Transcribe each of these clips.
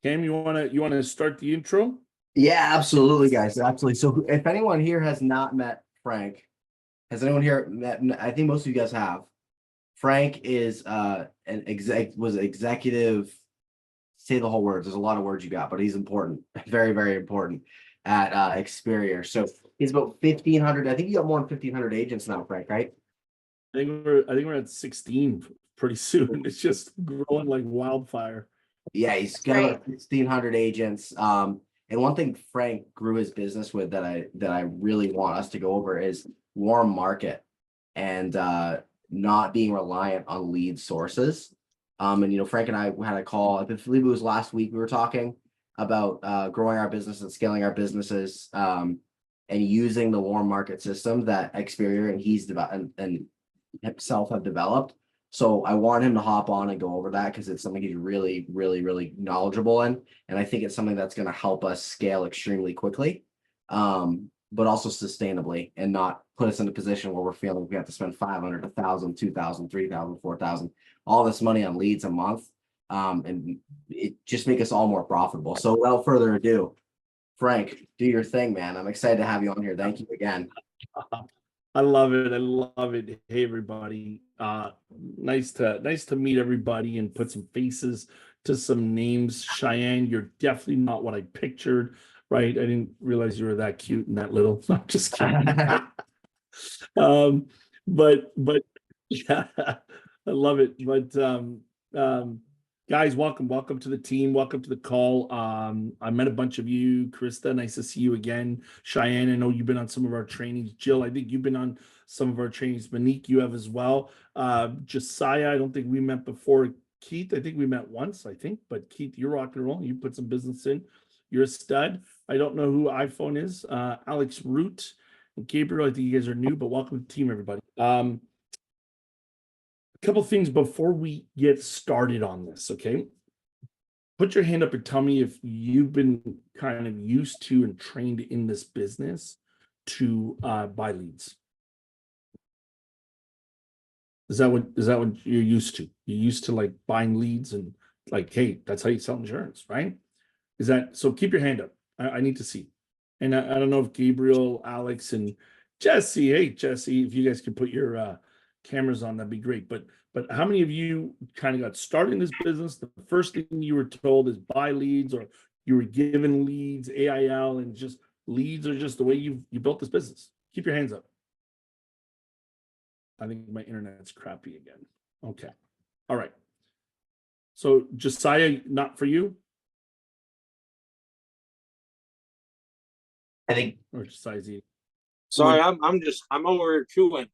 Cam, you wanna start the intro? Yeah, absolutely, guys. Absolutely. So, if anyone here has not met Frank, has anyone here met? I think most of you guys have. Frank is was executive. Say the whole words. There's a lot of words you got, but he's important, very, very important at Experior. So he's about 1,500. I think you got more than 1,500 agents now, Frank, right? I think we're at 16 pretty soon. It's just growing like wildfire. Yeah, he's got about 1,600 agents. And one thing Frank grew his business with that I really want us to go over is warm market and not being reliant on lead sources. And Frank and I had a call. I believe it was last week. We were talking about growing our business and scaling our businesses, and using the warm market system that Experior and he's developed and himself have developed. So I want him to hop on and go over that because it's something he's really, really, really knowledgeable in. And I think it's something that's going to help us scale extremely quickly, but also sustainably, and not put us in a position where we're feeling we have to spend 500, 1,000, 2,000, 3,000, 4,000, all this money on leads a month. And it just make us all more profitable. So without further ado, Frank, do your thing, man. I'm excited to have you on here. Thank you again. I love it. I love it. Hey everybody. Nice to meet everybody and put some faces to some names. Cheyenne, you're definitely not what I pictured, right? I didn't realize you were that cute and that little. I'm just kidding. But yeah, I love it. But guys, welcome to the team. Welcome to the call. I met a bunch of you. Krista, nice to see you again. Cheyenne, I know you've been on some of our trainings. Jill, I think you've been on some of our trainings. Monique, you have as well. Josiah, I don't think we met before. Keith, I think we met once, but Keith, you're rock and roll. You put some business in. You're a stud. I don't know who iPhone is. Alex Root and Gabriel, I think you guys are new, but welcome to the team, everybody. A couple things before we get started on this, okay? Put your hand up and tell me if you've been kind of used to and trained in this business to buy leads. Is that what you're used to? You're used to like buying leads and like, hey, that's how you sell insurance, right? Is that so? Keep your hand up. I need to see. And I don't know if Gabriel, Alex, and Jesse. Hey, Jesse, if you guys can put your cameras on, that'd be great. But how many of you kind of got started in this business? The first thing you were told is buy leads, or you were given leads, AIL, and just leads are just the way you built this business. Keep your hands up. I think my internet's crappy again. Okay. All right. So Josiah, not for you? I think. Or Josiah's eating. Sorry, I'm over here chewing.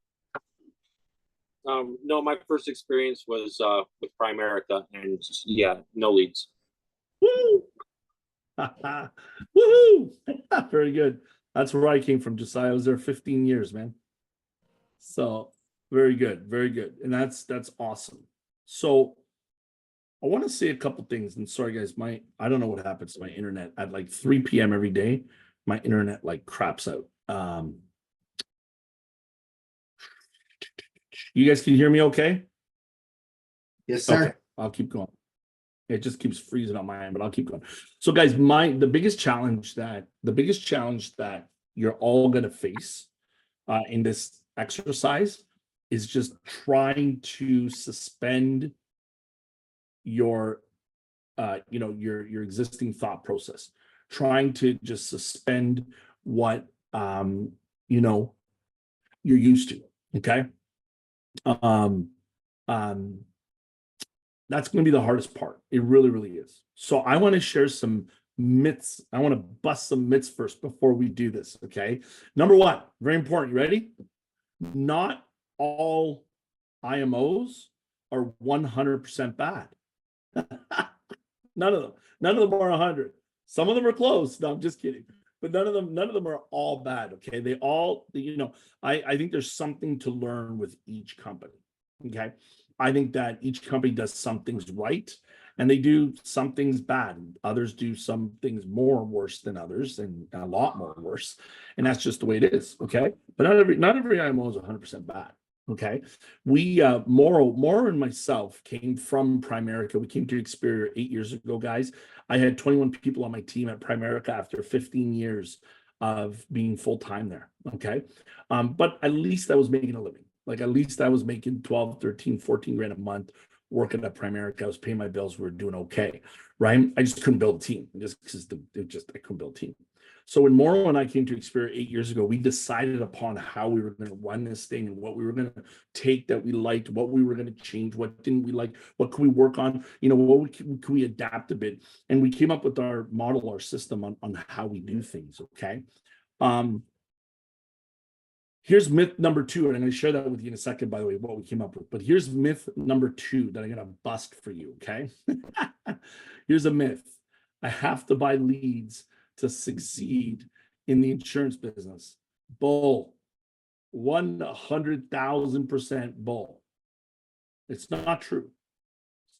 No, my first experience was with Primerica, and yeah, no leads. Woo! Woohoo! Very good. That's where I came from, Josiah. I was there 15 years, man. So very good, very good. And that's awesome. So I want to say a couple things. And sorry guys, I don't know what happens to my internet at like 3 p.m. every day. My internet like craps out. You guys can hear me okay? Yes, sir. Okay, I'll keep going. It just keeps freezing on my end, but I'll keep going. So guys, the biggest challenge that you're all going to face in this exercise is just trying to suspend your your existing thought process, trying to just suspend what you're used to. Okay. That's going to be the hardest part. It really, really is. So I want to share some myths. I want to bust some myths first before we do this. Okay. Number one, very important. You ready? Not all IMOs are 100% bad. None of them are 100. Some of them are close. No, I'm just kidding. But none of them are all bad. Okay. They all, I think there's something to learn with each company. Okay. I think that each company does some things right and they do some things bad. Others do some things more worse than others, and a lot more worse. And that's just the way it is. Okay. But not every IMO is 100% bad. Okay. We Mauro and myself came from Primerica. We came to Experior 8 years ago, guys. I had 21 people on my team at Primerica after 15 years of being full-time there. Okay. But at least I was making a living. Like at least I was making 12, 13, 14 grand a month working at Primerica. I was paying my bills. We were doing okay. Right. I just couldn't build a team just because I couldn't build a team. So when Mauro and I came to Experior 8 years ago, we decided upon how we were going to run this thing and what we were going to take that we liked, what we were going to change, what didn't we like, what could we work on, what could we adapt a bit. And we came up with our model, our system on how we do things. Okay. Here's myth number 2, and I'm going to share that with you in a second, by the way, what we came up with. But here's myth number 2 that I'm going to bust for you. Okay. Here's a myth. I have to buy leads to succeed in the insurance business. Bull. 100,000% bull. It's not true.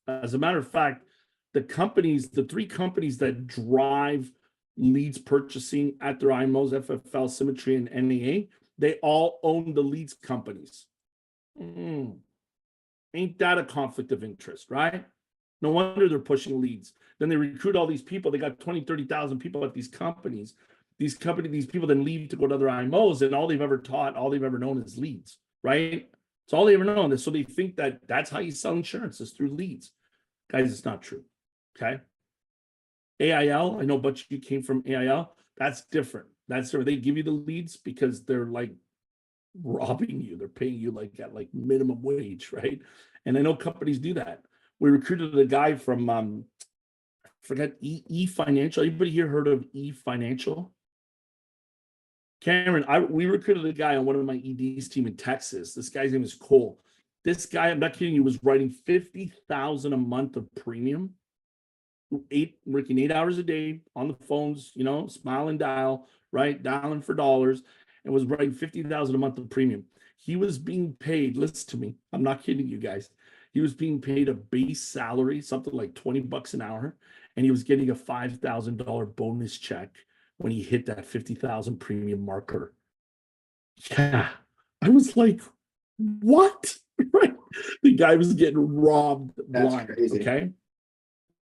As a matter of fact, the 3 companies that drive leads purchasing at their IMOs, FFL, Symmetry, and NAA, they all own the leads companies. Ain't that a conflict of interest, right? No wonder they're pushing leads. Then they recruit all these people. They got 20, 30,000 people at these companies. These people then leave to go to other IMOs, and all they've ever taught, all they've ever known is leads, right? It's all they ever known. So they think that that's how you sell insurance, is through leads. Guys, it's not true, okay? AIL, I know a bunch of you came from AIL. That's different. That's where they give you the leads because they're like robbing you. They're paying you like at like minimum wage, right? And I know companies do that. We recruited a guy from I forget eFinancial. Anybody here heard of eFinancial? Cameron, we recruited a guy on one of my ED's team in Texas. This guy's name is Cole. This guy, I'm not kidding you, was writing $50,000 a month of premium, working 8 hours a day on the phones, smile and dial, right, dialing for dollars, and was writing $50,000 a month of premium. He was being paid. Listen to me. I'm not kidding you guys. He was being paid a base salary, something like $20 an hour, and he was getting a $5,000 bonus check when he hit that 50,000 premium marker. Yeah, I was like, what? Right? The guy was getting robbed blind. That's crazy. Okay,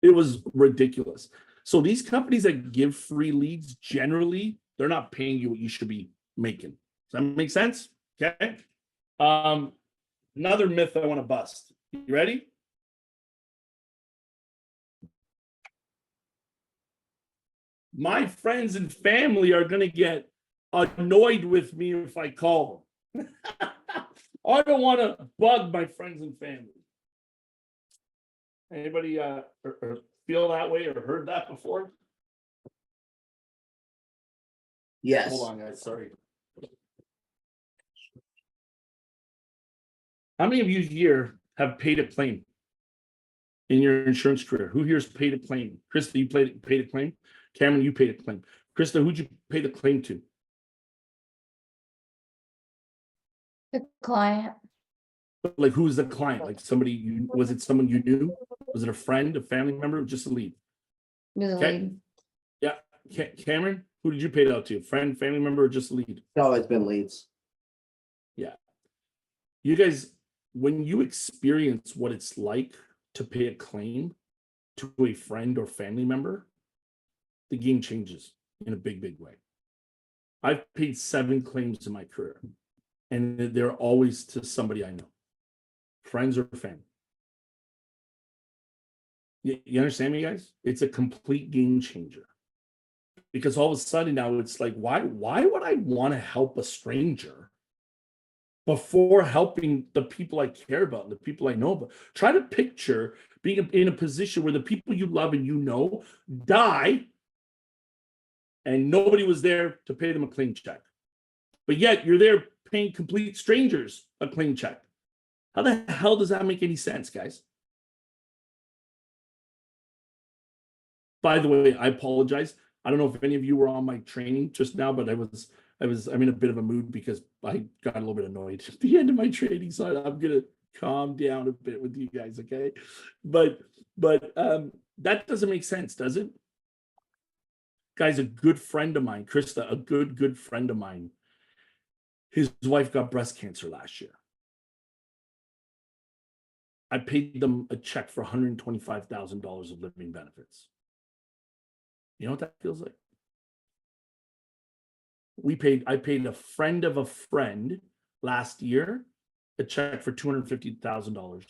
it was ridiculous. So these companies that give free leads, generally, they're not paying you what you should be making. Does that make sense? Okay. Another myth I want to bust. You ready? My friends and family are going to get annoyed with me if I call them. I don't want to bug my friends and family. Anybody or feel that way or heard that before? Yes. Hold on, guys. Sorry. How many of you here have paid a claim in your insurance career? Who here's paid a claim? Krista, you paid a claim? Cameron, you paid a claim. Krista, who'd you pay the claim to? The client. Like, who's the client? Like somebody, was it someone you knew? Was it a friend, a family member, or just a lead? The Okay. lead. Yeah. Cameron, who did you pay it out to? Friend, family member, or just a lead? No, it's been leads. Yeah. You guys, when you experience what it's like to pay a claim to a friend or family member, the game changes in a big, big way. I've paid 7 claims in my career, and they're always to somebody I know, friends or family. You understand me, guys? It's a complete game changer. Because all of a sudden now it's like, why would I want to help a stranger before helping the people I care about and the people I know about? Try to picture being in a position where the people you love and die, and nobody was there to pay them a claim check. But yet you're there paying complete strangers a claim check. How the hell does that make any sense, guys? By the way, I apologize. I don't know if any of you were on my training just now, but I'm in a bit of a mood because I got a little bit annoyed at the end of my training. So I'm gonna calm down a bit with you guys, okay? But that doesn't make sense, does it? Guys, a good friend of mine, Krista, a good friend of mine, his wife got breast cancer last year. I paid them a check for $125,000 of living benefits. You know what that feels like? I paid a friend of a friend last year a check for $250,000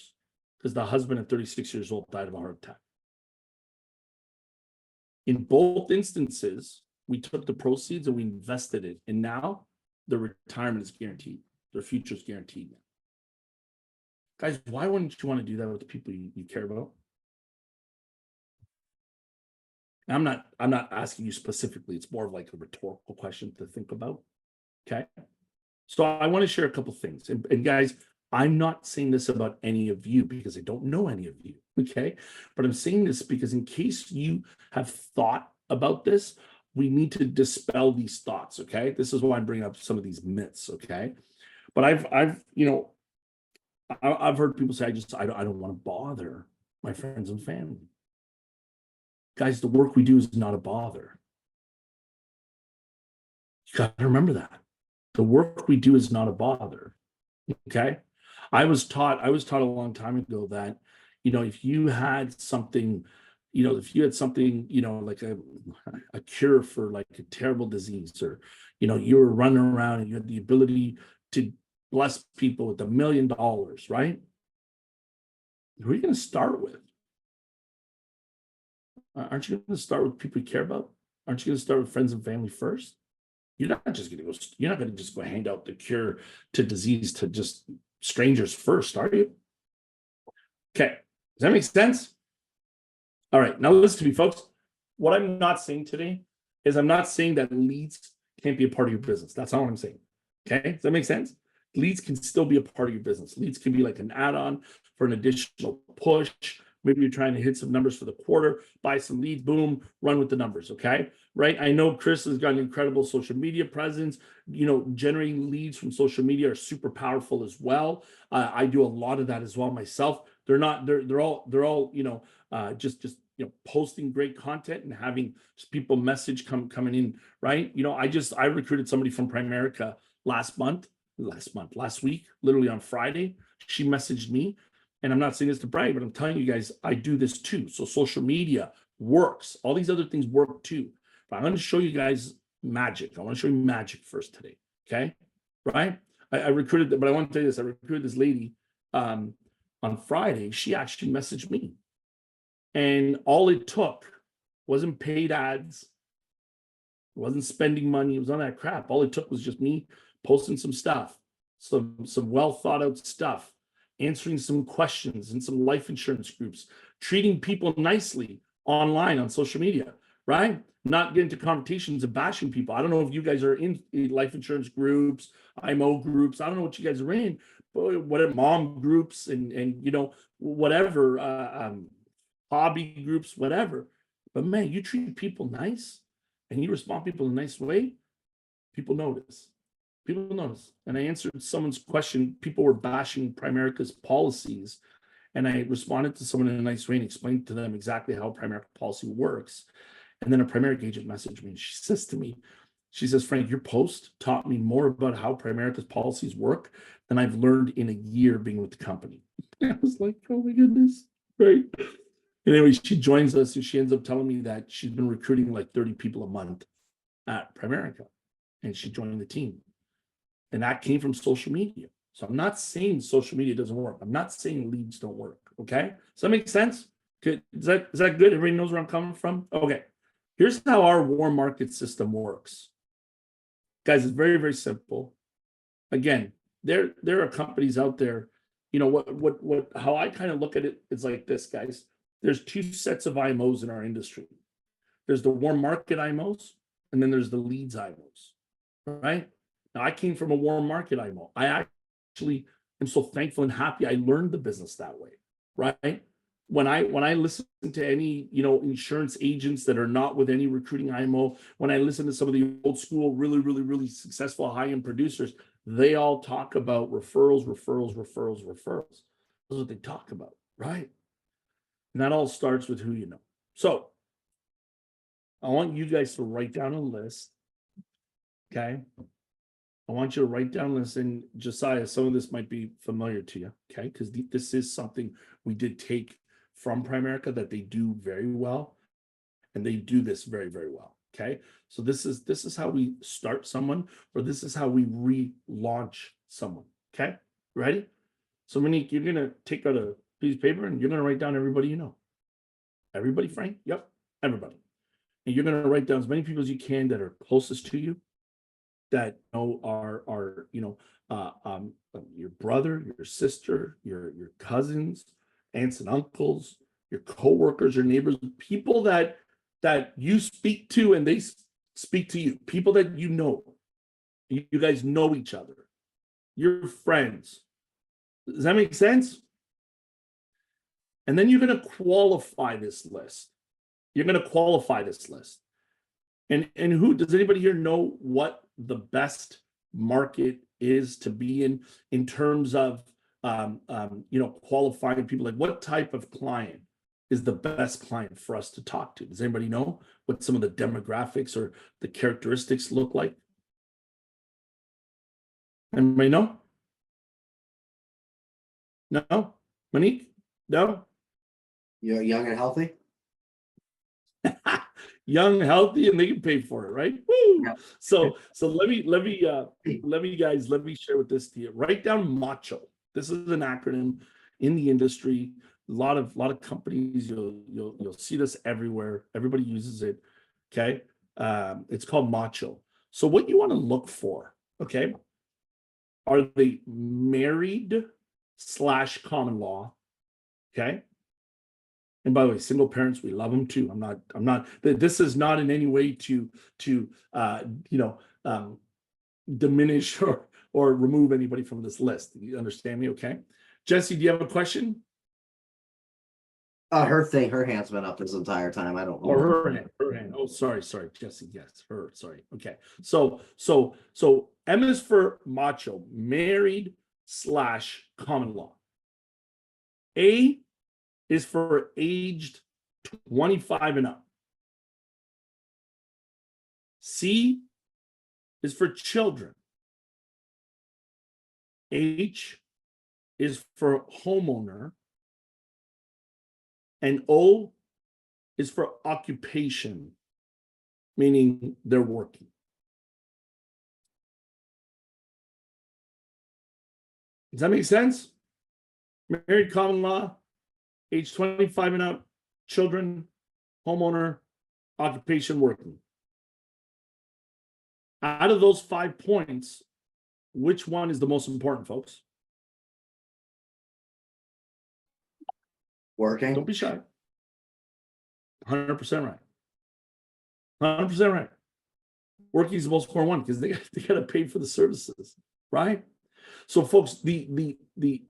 because the husband at 36 years old died of a heart attack. In both instances, we took the proceeds and we invested it, and now their retirement is guaranteed. Their future is guaranteed. Guys, why wouldn't you want to do that with the people you care about? I'm not asking you specifically. It's more of like a rhetorical question to think about. Okay. So I want to share a couple things. And guys, I'm not saying this about any of you because I don't know any of you. Okay. But I'm saying this because in case you have thought about this, we need to dispel these thoughts. Okay. This is why I'm bringing up some of these myths. Okay. But I've heard people say, I don't want to bother my friends and family. Guys, the work we do is not a bother. You got to remember that. The work we do is not a bother. Okay. I was taught a long time ago that, if you had something, like a cure for like a terrible disease, or, you were running around and you had the ability to bless people with $1 million, right? Who are you going to start with? Aren't you going to start with people you care about? Aren't you going to start with friends and family first? You're not going to just go hand out the cure to disease to just strangers first, are you? Okay. Does that make sense? All right. Now listen to me, folks. What I'm not saying today is I'm not saying that leads can't be a part of your business. That's not what I'm saying. Okay. Does that make sense? Leads can still be a part of your business. Leads can be like an add-on for an additional push. Maybe you're trying to hit some numbers for the quarter, buy some leads, boom, run with the numbers, okay? Right? I know Chris has got an incredible social media presence. Generating leads from social media are super powerful as well. I do a lot of that as well myself. They're all just posting great content and having people message coming in, right? I recruited somebody from Primerica last week, literally on Friday. She messaged me. And I'm not saying this to brag, but I'm telling you guys, I do this too. So social media works. All these other things work too. But I'm going to show you guys magic. I want to show you magic first today. Okay. Right. I recruited, but I want to tell you this. I recruited this lady on Friday. She actually messaged me. And all it took wasn't paid ads. It wasn't spending money. It was none of that crap. All it took was just me posting some stuff, some well thought out stuff, answering some questions in some life insurance groups, treating people nicely online on social media, right? Not getting into confrontations and bashing people. I don't know if you guys are in life insurance groups, IMO groups. I don't know what you guys are in, but whatever, mom groups and whatever, hobby groups, whatever. But man, you treat people nice and you respond to people in a nice way, people notice. People notice. And I answered someone's question. People were bashing Primerica's policies. And I responded to someone in a nice way and explained to them exactly how Primerica policy works. And then a Primerica agent messaged me. And she says to me, Frank, your post taught me more about how Primerica's policies work than I've learned in a year being with the company. I was like, oh my goodness. Right. Anyway, she joins us and she ends up telling me that she's been recruiting like 30 people a month at Primerica. And she joined the team. And that came from social media. So I'm not saying social media doesn't work. I'm not saying leads don't work. Okay. Does that make sense? Good. Is that good? Everybody knows where I'm coming from? Okay. Here's how our warm market system works. Guys, it's very, very simple. Again, there are companies out there, how I kind of look at it is like this, guys. There's two sets of IMOs in our industry. There's the warm market IMOs, and then there's the leads IMOs, right? Now, I came from a warm market IMO. I actually am so thankful and happy I learned the business that way, right? When I listen to any, insurance agents that are not with any recruiting IMO, when I listen to some of the old school, really, really, really successful high-end producers, they all talk about referrals. That's what they talk about, right? And that all starts with who you know. So I want you guys to write down a list, okay? I want you to write down this, and Josiah, some of this might be familiar to you, okay? Because this is something we did take from Primerica that they do very well, and they do this very, very well, okay? So this is how we start someone, or this is how we relaunch someone, okay? Ready? So Monique, you're gonna take out a piece of paper and you're gonna write down everybody you know. Everybody, Frank? Yep, everybody. And you're gonna write down as many people as you can that are closest to you, that know are your brother, your sister, your cousins, aunts and uncles, your coworkers, your neighbors, people that you speak to and they speak to you, people that you know. You guys know each other. You're friends. Does that make sense? And then you're going to qualify this list. You're going to qualify this list. And who does anybody here know what the best market is to be in terms of qualifying people? Like, what type of client is the best client for us to talk to? Does anybody know what some of the demographics or the characteristics look like? Anybody know? No? Monique? No? You're young and healthy. Young, healthy, and they can pay for it, right? Woo! Yeah. So let me share with this to you. Write down MACHO. This is an acronym in the industry. A lot of companies, you'll see this everywhere. Everybody uses it. Okay. It's called MACHO. So what you want to look for, okay, are they married / common law? Okay. And by the way, single parents, we love them too. I'm not, this is not in any way to diminish or remove anybody from this list. You understand me? Okay. Jesse, do you have a question? Her hand's been up this entire time. I don't know. Or her hand. Oh, sorry, Jesse. Yes, her. Sorry. Okay. So M is for macho, married / common law. A is for aged 25 and up. C is for children. H is for homeowner. And O is for occupation, meaning they're working. Does that make sense? Married, common law, age 25 and up, children, homeowner, occupation, working. Out of those 5 points, which one is the most important, folks? Working. Don't be shy. 100% right. 100% right. Working is the most important one because they got to pay for the services, right? So, folks, the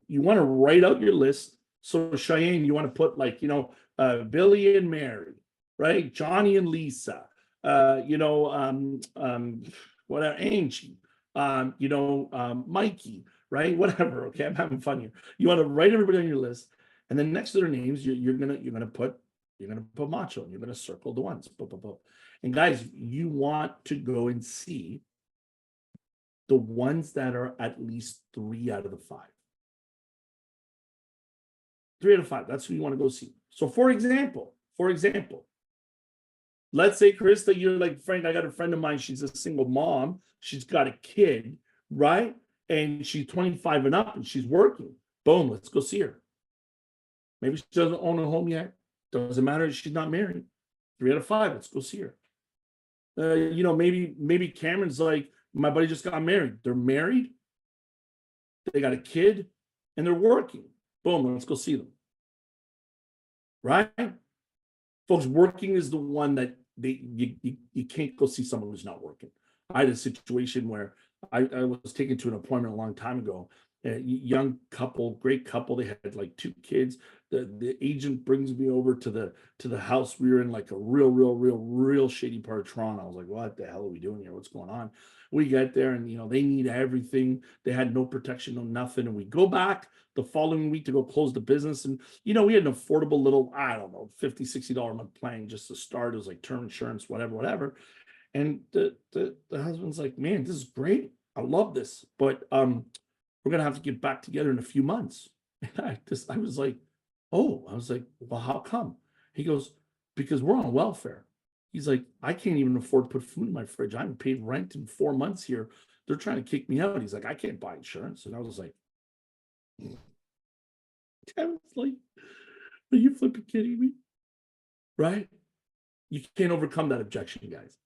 you want to write out your list. So, Cheyenne, you want to put like Billy and Mary, right? Johnny and Lisa, whatever, Angie, Mikey, right? Whatever. Okay, I'm having fun here. You want to write everybody on your list, and then next to their names, you're gonna put macho, and you're gonna circle the ones. And guys, you want to go and see the ones that are at least 3 out of the 5. 3 out of 5. That's who you want to go see. So, for example, let's say, Krista, you're like, Frank, I got a friend of mine. She's a single mom. She's got a kid, right? And she's 25 and up and she's working. Boom, let's go see her. Maybe she doesn't own a home yet. Doesn't matter. She's not married. 3 out of 5. Let's go see her. Maybe Cameron's like, my buddy just got married. They're married. They got a kid and they're working. Boom, let's go see them. Right? Folks, working is the one that you can't go see someone who's not working. I had a situation where I was taken to an appointment a long time ago. A young couple, great couple. They had like 2 kids. The agent brings me over to the house. We were in like a real shady part of Toronto. I was like, what the hell are we doing here? What's going on? We get there and they need everything. They had no protection, no nothing. And we go back the following week to go close the business. And we had an affordable little, I don't know, $50, $60 a month plan just to start. It was like term insurance, whatever. And the husband's like, man, this is great. I love this, but we're gonna have to get back together in a few months. And I was like, oh, I was like, well, how come? He goes, because we're on welfare. He's like, I can't even afford to put food in my fridge. I haven't paid rent in 4 months here. They're trying to kick me out. He's like, I can't buy insurance. And I was like, are you flipping kidding me? Right? You can't overcome that objection, guys.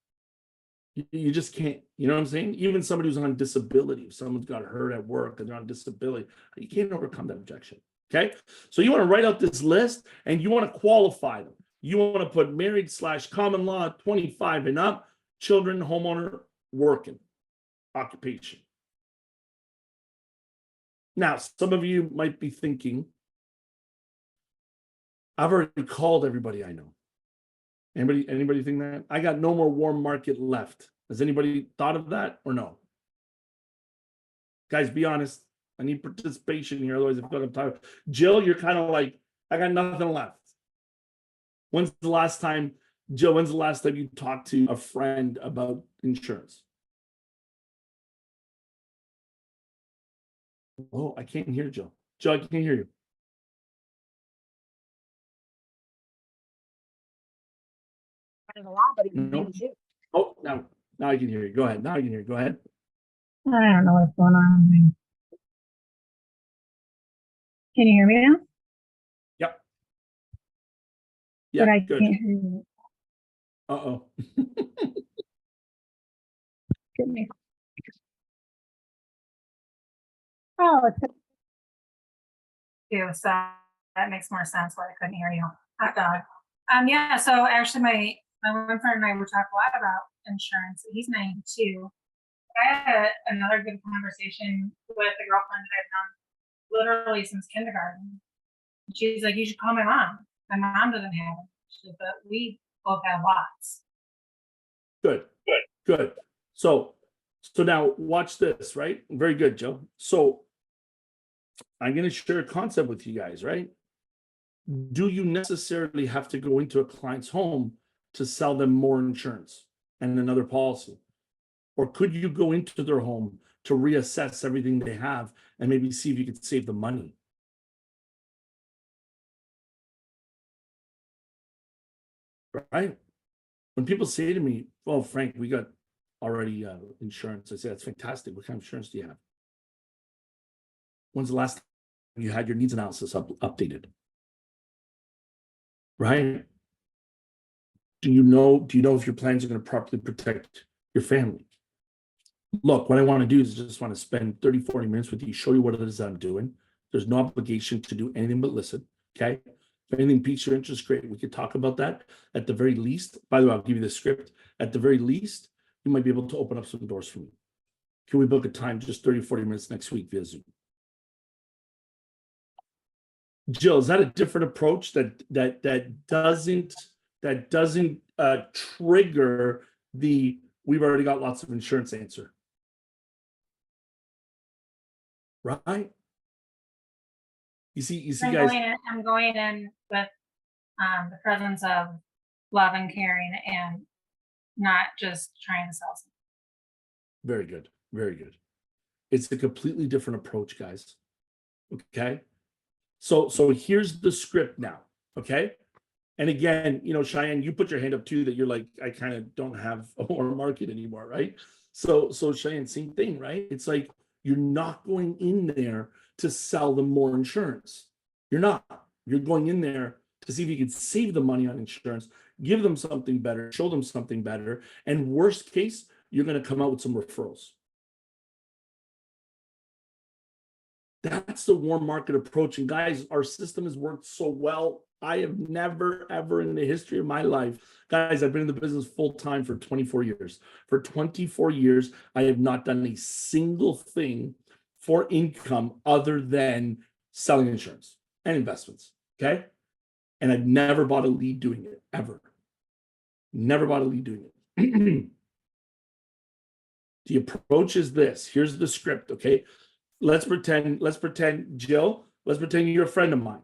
You just can't, you know what I'm saying? Even somebody who's on disability, if someone's got hurt at work and they're on disability, you can't overcome that objection. Okay. So you want to write out this list and you want to qualify them. You want to put married / common law, 25 and up, children, homeowner, working, occupation. Now, some of you might be thinking, I've already called everybody I know. Anybody think that? I got no more warm market left. Has anybody thought of that or no? Guys, be honest. I need participation here. Otherwise, I feel like I'm tired. Jill, you're kind of like, I got nothing left. When's the last time, Jill, when's the last time you talked to a friend about insurance? Oh, I can't hear Jill. Jill, I can't hear you. A lot, but Nope. Oh, now I can hear you. Go ahead. Now I can hear you. Go ahead. I don't know what's going on. Can you hear me now? Yep. But Yeah, I good. can't hear you. Uh-oh. Give me. Oh, it's you, so that makes more sense why I couldn't hear you. Hot dog. Yeah, so actually my one friend and I were talking a lot about insurance. He's 92. I had another good conversation with a girlfriend that I've known literally since kindergarten. She's like, you should call my mom. My mom doesn't have it. She said, but we both have lots. Good. So now watch this, right? Very good, Joe. So I'm going to share a concept with you guys, right? Do you necessarily have to go into a client's home to sell them more insurance and another policy? Or could you go into their home to reassess everything they have and maybe see if you could save them money? Right? When people say to me, "Oh, Frank, we got already insurance," I say, "That's fantastic. What kind of insurance do you have? When's the last time you had your needs analysis updated?" Right? Do you know if your plans are going to properly protect your family? Look, what I want to do is just want to spend 30, 40 minutes with you, show you what it is I'm doing. There's no obligation to do anything but listen. Okay. If anything piques your interest, great. We could talk about that. At the very least, by the way, I'll give you the script. At the very least, you might be able to open up some doors for me. Can we book a time just 30, 40 minutes next week via Zoom? Jill, is that a different approach that doesn't trigger the "we've already got lots of insurance" answer? Right? You see, guys. I'm going in with the presence of love and caring, and not just trying to sell something. Very good. Very good. It's a completely different approach, guys. Okay. So here's the script now. Okay. And again, Cheyenne, you put your hand up too, that you're like, I kind of don't have a warm market anymore, right? So Cheyenne, same thing, right? It's like, you're not going in there to sell them more insurance. You're not. You're going in there to see if you can save them money on insurance, give them something better, show them something better, and worst case, you're going to come out with some referrals. That's the warm market approach. And guys, our system has worked so well. I have never, ever in the history of my life, guys, I've been in the business full time for 24 years. For 24 years, I have not done a single thing for income other than selling insurance and investments. Okay. And I've never bought a lead doing it, ever. Never bought a lead doing it. The approach is this. Here's the script. Okay. Let's pretend, Jill, let's pretend you're a friend of mine.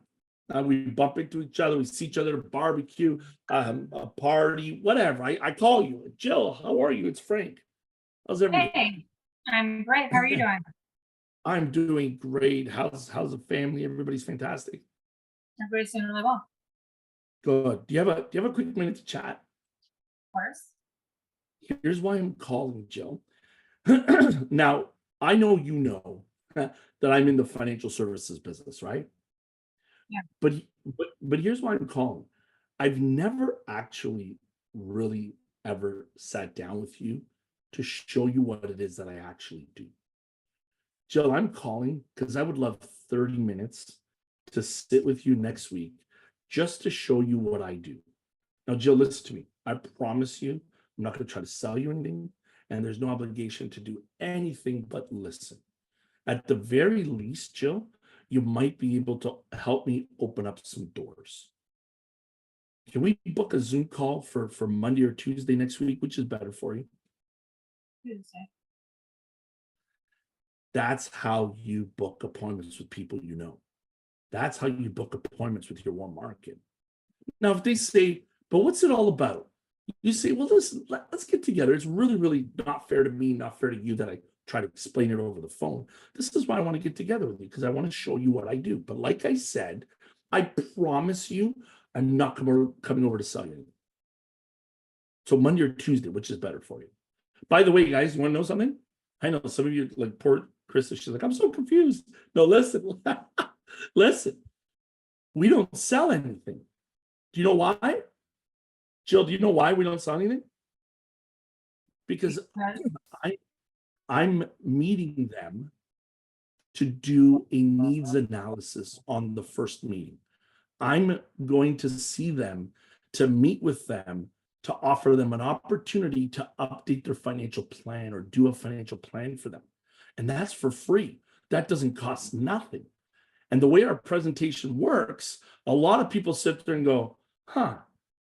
We bump into each other. We see each other at a barbecue, a party, whatever. I call you, Jill, how are you? It's Frank. How's everything? Hey, I'm great. How are you doing? I'm doing great. How's the family? Everybody's fantastic. Everybody's doing really well, of Good. Do you have a quick minute to chat? course. Here's why I'm calling, Jill. Now, I know you know that I'm in the financial services business, right? Yeah. But here's why I'm calling. I've never actually really ever sat down with you to show you what it is that I actually do. Jill, I'm calling because I would love 30 minutes to sit with you next week just to show you what I do. Now, Jill, listen to me. I promise you, I'm not going to try to sell you anything, and there's no obligation to do anything but listen. At the very least, Jill, you might be able to help me open up some doors. Can we book a Zoom call for Monday or Tuesday next week, which is better for you? Tuesday. That's how you book appointments with people you know. That's how you book appointments with your warm market. Now, if they say, but what's it all about? You say, well, listen, let's get together. It's really, really not fair to me, not fair to you that I try to explain it over the phone. This is why I want to get together with you, because I want to show you what I do. But like I said, I promise you, I'm not coming over to sell you anything. So Monday or Tuesday, which is better for you? By the way, guys, you want to know something? I know some of you, like poor Krista, she's like, I'm so confused. No, listen, listen. We don't sell anything. Do you know why? Jill, do you know why we don't sell anything? Because I'm meeting them to do a needs analysis on the first meeting. I'm going to see them, to meet with them, to offer them an opportunity to update their financial plan or do a financial plan for them. And that's for free. That doesn't cost nothing. And the way our presentation works, a lot of people sit there and go, huh,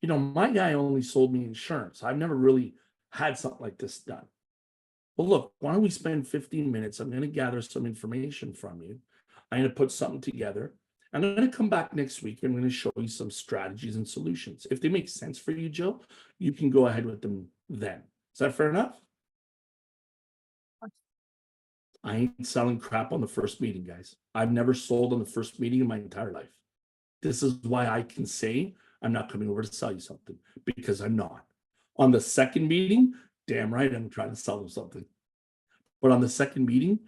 you know, my guy only sold me insurance. I've never really had something like this done. Well, look, why don't we spend 15 minutes? I'm going to gather some information from you. I'm going to put something together. I'm going to come back next week. I'm going to show you some strategies and solutions. If they make sense for you, Jill, you can go ahead with them then. Is that fair enough? I ain't selling crap on the first meeting, guys. I've never sold on the first meeting in my entire life. This is why I can say I'm not coming over to sell you something, because I'm not. On the second meeting, damn right, I'm trying to sell them something. But on the second meeting,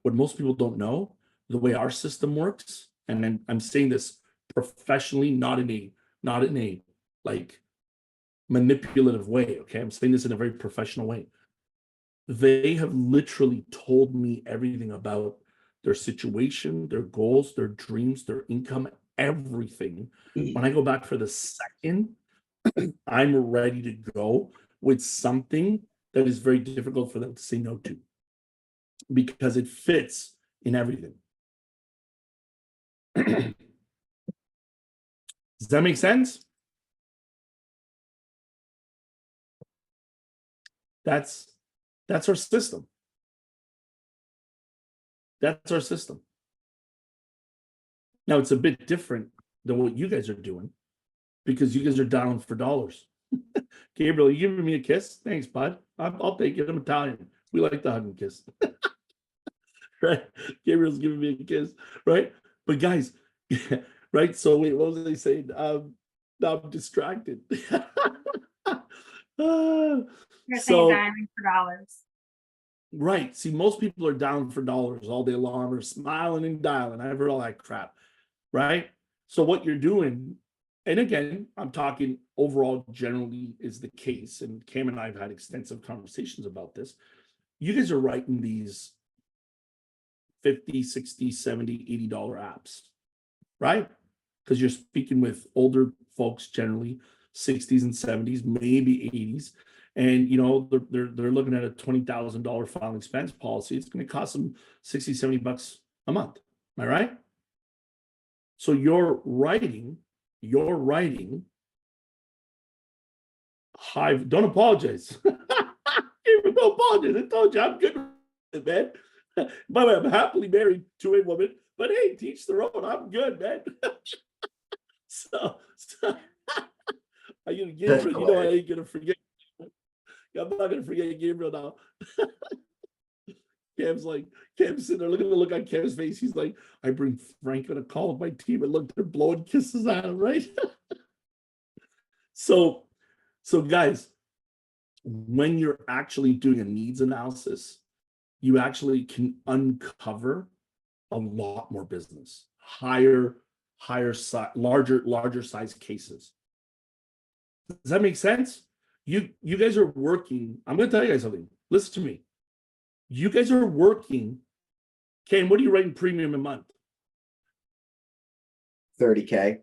what most people don't know, the way our system works, and then I'm saying this professionally, not in a like manipulative way. Okay, I'm saying this in a very professional way. They have literally told me everything about their situation, their goals, their dreams, their income, everything. When I go back for the second, I'm ready to go with something that is very difficult for them to say no to, because it fits in everything. Does that make sense? That's our system. That's our system. Now it's a bit different than what you guys are doing, because you guys are down for dollars. Gabriel, you giving me a kiss? Thanks, bud. I'll take it. I'm Italian. We like the hug and kiss. Right? Gabriel's giving me a kiss, right? But guys, right? So wait, what was I saying? Now I'm distracted. You're saying dialing for dollars. Right. See, most people are down for dollars all day long, or smiling and dialing. I've heard all that crap. Right. So what you're doing, and again, I'm talking overall generally is the case, and Cam and I have had extensive conversations about this. You guys are writing these $50, $60, $70, $80 apps, right? Because you're speaking with older folks, generally 60s and 70s, maybe 80s. And you know, they're looking at a $20,000 filing expense policy. It's going to cost them 60, 70 bucks a month. Am I right? So you're writing high. Don't apologize. Don't apologize. I told you I'm good with it, man. By the way, I'm happily married to a woman, but hey, teach their own. I'm good, man. so are you Gabriel? You know I ain't gonna forget. I'm not gonna forget Gabriel now. Cam's sitting there, look at the look on Cam's face. He's like, I bring Frank on a call with my team, and look, they're blowing kisses at him, right? So guys, when you're actually doing a needs analysis, you actually can uncover a lot more business, higher size, larger size cases. Does that make sense? You guys are working. I'm going to tell you guys something. Listen to me. You guys are working. Ken, what are you writing premium a month? 30K,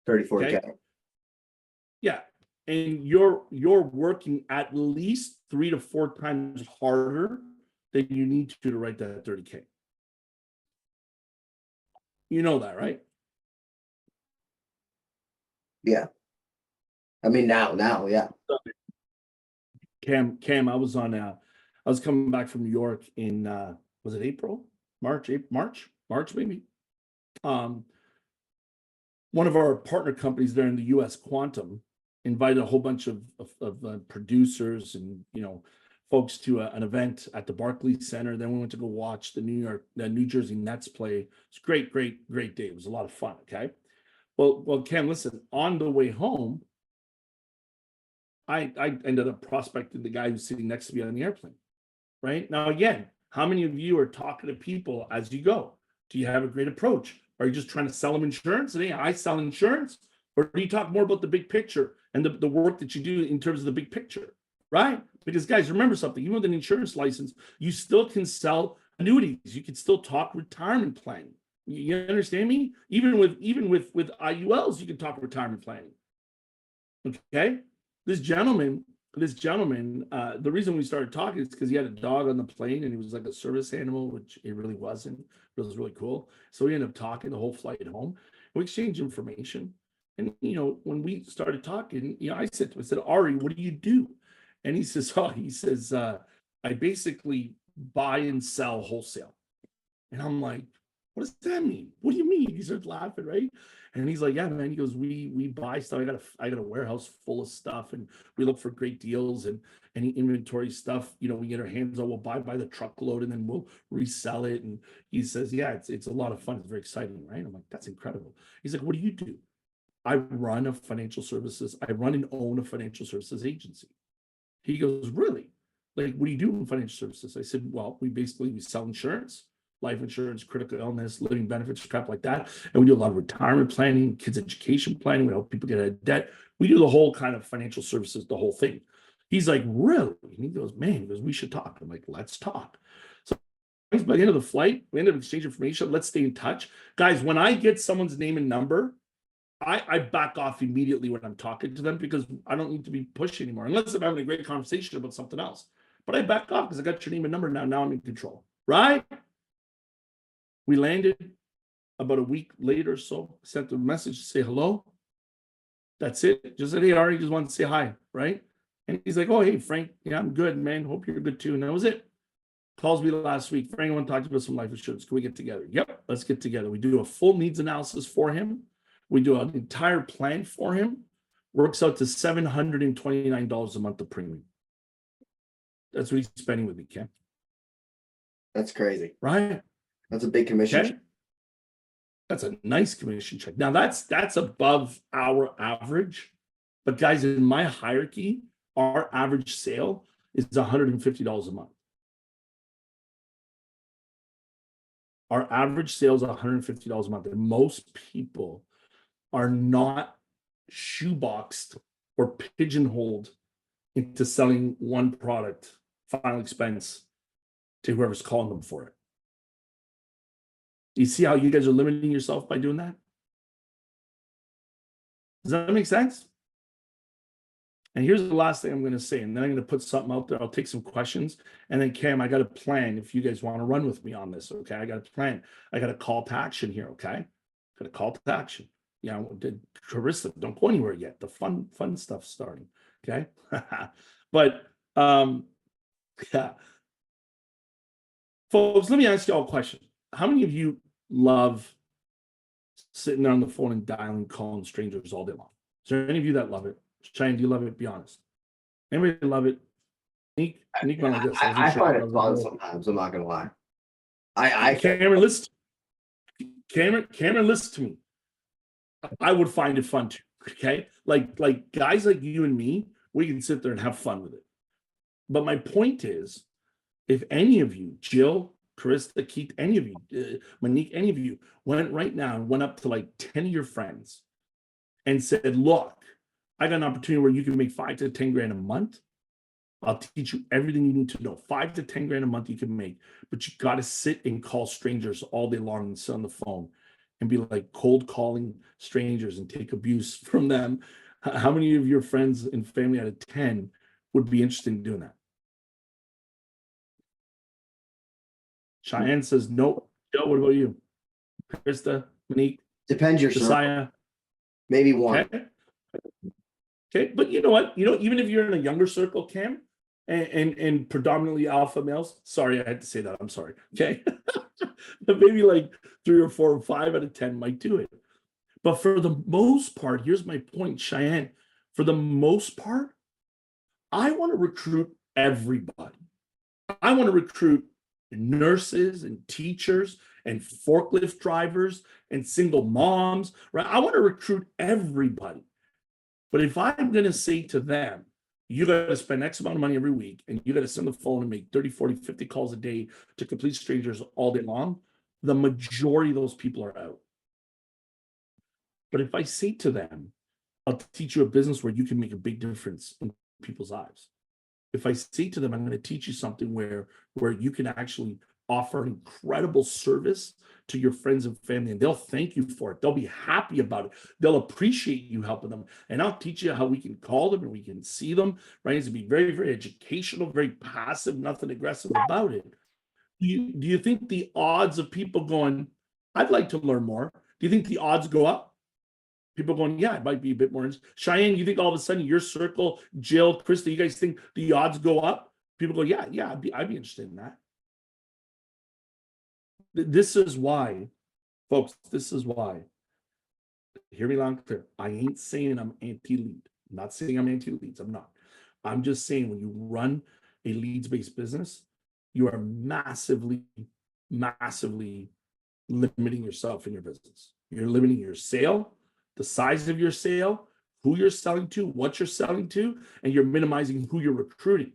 40K. Okay. Yeah. And you're working at least 3 to 4 times harder than you need to write that 30K. You know that, right? Yeah. I mean, now, yeah. Cam, I was coming back from New York in was it March maybe. One of our partner companies there in the US, Quantum, invited a whole bunch of producers and folks to an event at the Barclays Center. Then we went to go watch the New Jersey Nets play. It's a great day. It was a lot of fun. Okay. Well, Cam, listen, on the way home, I ended up prospecting the guy who's sitting next to me on the airplane. Right now, again, how many of you are talking to people as you go? Do you have a great approach? Are you just trying to sell them insurance? And hey, I sell insurance, or do you talk more about the big picture and the work that you do in terms of the big picture? Right? Because guys, remember something, even with an insurance license, you still can sell annuities. You can still talk retirement planning. You understand me? Even with IULs, you can talk retirement planning. Okay. This gentleman, the reason we started talking is because he had a dog on the plane and he was like a service animal, which it really wasn't. It was really cool. So we ended up talking the whole flight home. We exchanged information. And, when we started talking, I said to him, I said, Ari, what do you do? And he says, I basically buy and sell wholesale. And I'm like, what does that mean? What do you mean? He starts laughing, right? And he's like, yeah, man. He goes, we buy stuff. I got a warehouse full of stuff, and we look for great deals and any inventory stuff. We get our hands on. We'll buy by the truckload, and then we'll resell it. And he says, yeah, it's a lot of fun. It's very exciting, right? I'm like, that's incredible. He's like, what do you do? I run and own a financial services agency. He goes, really? Like, what do you do in financial services? I said, well, we sell insurance. Life insurance, critical illness, living benefits, crap like that. And we do a lot of retirement planning, kids' education planning. We help people get out of debt. We do the whole kind of financial services, the whole thing. He's like, really? And he goes, man, we should talk. I'm like, let's talk. So by the end of the flight, we ended up exchanging information. Let's stay in touch. Guys, when I get someone's name and number, I back off immediately when I'm talking to them because I don't need to be pushed anymore, unless I'm having a great conversation about something else. But I back off because I got your name and number now. Now I'm in control, right? We landed about a week later or so, sent a message to say hello. That's it. Just said, hey, Ari, just wanted to say hi, right? And he's like, oh, hey, Frank. Yeah, I'm good, man. Hope you're good too. And that was it. Calls me last week. Frank, I want to talk to you about some life insurance. Can we get together? Yep, let's get together. We do a full needs analysis for him. We do an entire plan for him. Works out to $729 a month of premium. That's what he's spending with me, Ken. That's crazy. Right? That's a big commission. Okay. That's a nice commission check. Now that's above our average, but guys, in my hierarchy, our average sale is $150 a month. Our average sale is $150 a month, and most people are not shoeboxed or pigeonholed into selling one product, final expense, to whoever's calling them for it. You see how you guys are limiting yourself by doing that? Does that make sense? And here's the last thing I'm going to say, and then I'm going to put something out there. I'll take some questions. And then Cam, I got a plan if you guys want to run with me on this. Okay. I got a plan. I got a call to action here. Okay. Got a call to action. Carissa, don't go anywhere yet. The fun stuff's starting. Okay. But yeah. Folks, let me ask you all a question. How many of you love sitting there on the phone and dialing, calling strangers all day long? Is there any of you that love it? Cheyenne, do you love it? Be honest. Anybody love it? Monique went like this. I wasn't sure find if it was fun gonna- sometimes, I'm not gonna lie. I Cameron, listen. Cameron, listen to me. I would find it fun too. Okay, like guys like you and me, we can sit there and have fun with it. But my point is, if any of you, Jill, Krista, Keith, any of you, Monique, any of you, went right now and went up to like 10 of your friends and said, "Look, I got an opportunity where you can make 5 to 10 grand a month. I'll teach you everything you need to know. 5 to 10 grand a month you can make, but you got to sit and call strangers all day long and sit on the phone and be like cold calling strangers and take abuse from them." How many of your friends and family out of 10 would be interested in doing that? Cheyenne says nope. Joe, what about you? Krista, Monique, depends your circle, Josiah. maybe one. Okay. Okay, but you know what? Even if you're in a younger circle, Cam, and predominantly alpha males. Sorry, I had to say that. I'm sorry. Okay, but maybe like 3 or 4 or 5 out of 10 might do it. But for the most part, here's my point, Cheyenne. For the most part, I want to recruit everybody. I want to recruit nurses and teachers and forklift drivers and single moms, right? I want to recruit everybody. But if I'm going to say to them, you got to spend X amount of money every week and you got to send the phone and make 30, 40, 50 calls a day to complete strangers all day long, the majority of those people are out. But if I say to them, I'll teach you a business where you can make a big difference in people's lives. If I say to them, I'm going to teach you something where you can actually offer an incredible service to your friends and family, and they'll thank you for it. They'll be happy about it. They'll appreciate you helping them. And I'll teach you how we can call them and we can see them, right? It's to be very, very educational, very passive, nothing aggressive about it. Do you think the odds of people going, I'd like to learn more? Do you think the odds go up? People going, yeah, it might be a bit more. Cheyenne, you think all of a sudden your circle, Jill, Krista, you guys think the odds go up? People go, yeah, I'd be interested in that. This is why, folks, this is why. Hear me loud and clear. I ain't saying I'm anti-lead. I'm not saying I'm anti-leads. I'm not. I'm just saying when you run a leads-based business, you are massively, massively limiting yourself in your business. You're limiting your sale, the size of your sale, who you're selling to, what you're selling to, and you're minimizing who you're recruiting.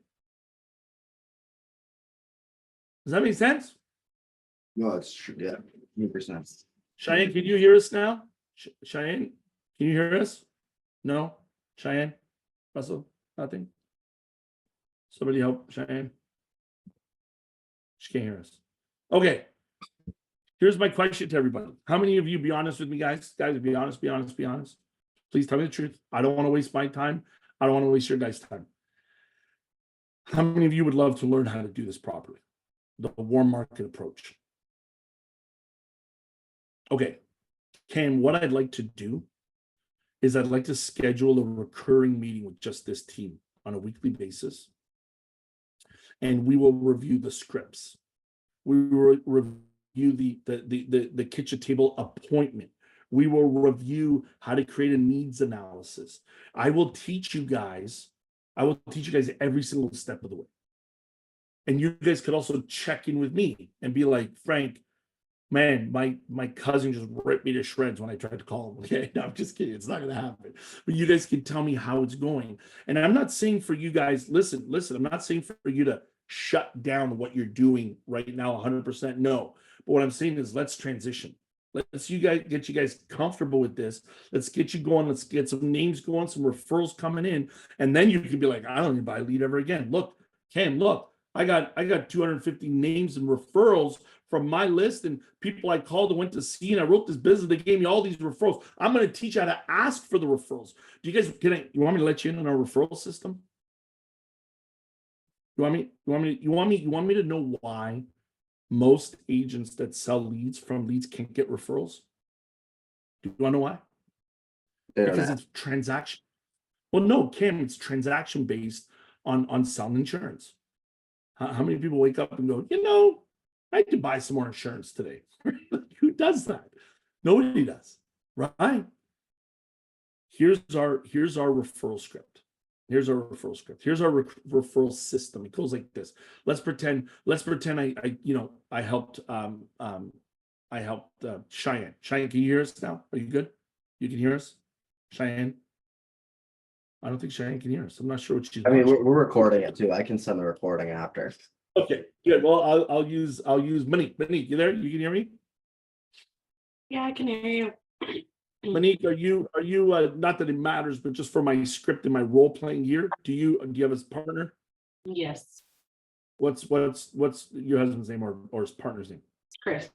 Does that make sense? No, it's true. Yeah, 100%. Cheyenne, can you hear us now? Cheyenne, can you hear us? No? Cheyenne? Russell? Nothing? Somebody help Cheyenne? She can't hear us. Okay. Here's my question to everybody. How many of you, be honest with me, guys? Guys, be honest, be honest, be honest. Please tell me the truth. I don't want to waste my time. I don't want to waste your guys' time. How many of you would love to learn how to do this properly? The warm market approach. Okay, Cam, what I'd like to do is I'd like to schedule a recurring meeting with just this team on a weekly basis. And we will review the scripts. We will review the kitchen table appointment. We will review how to create a needs analysis. I will teach you guys every single step of the way. And you guys could also check in with me and be like, Frank, man, my cousin just ripped me to shreds when I tried to call him. Okay, no, I'm just kidding. It's not going to happen. But you guys can tell me how it's going. And I'm not saying for you guys, listen, I'm not saying for you to shut down what you're doing right now 100%. No. But what I'm saying is let's transition. Let's get you guys comfortable with this. Let's get you going. Let's get some names going, some referrals coming in. And then you can be like, I don't need to buy a lead ever again. Look, Cam, look, I got 250 names and referrals from my list and people I called and went to see, and I wrote this business. They gave me all these referrals. I'm going to teach you how to ask for the referrals. Do you guys, you want me to let you in on our referral system? You want me to know why most agents that sell leads from leads can't get referrals? Do you want to know why? Because it's transaction. Well, no, Cam, it's transaction based on selling insurance. How many people wake up and go, I had to buy some more insurance today? Who does that? Nobody does, right? Here's our referral script. Here's our referral script. Here's our referral system. It goes like this. Let's pretend I helped Cheyenne. Cheyenne, can you hear us now? Are you good? You can hear us? Cheyenne? I don't think Cheyenne can hear us. I'm not sure what she's I mean, watching. we're recording it too. I can send the recording after. Okay, good. Well, I'll use Monique. Monique, you there? You can hear me? Yeah, I can hear you. Monique, are you not that it matters, but just for my script and my role playing here, do you have a partner? Yes, What's your husband's name or his partner's name? it's Chris.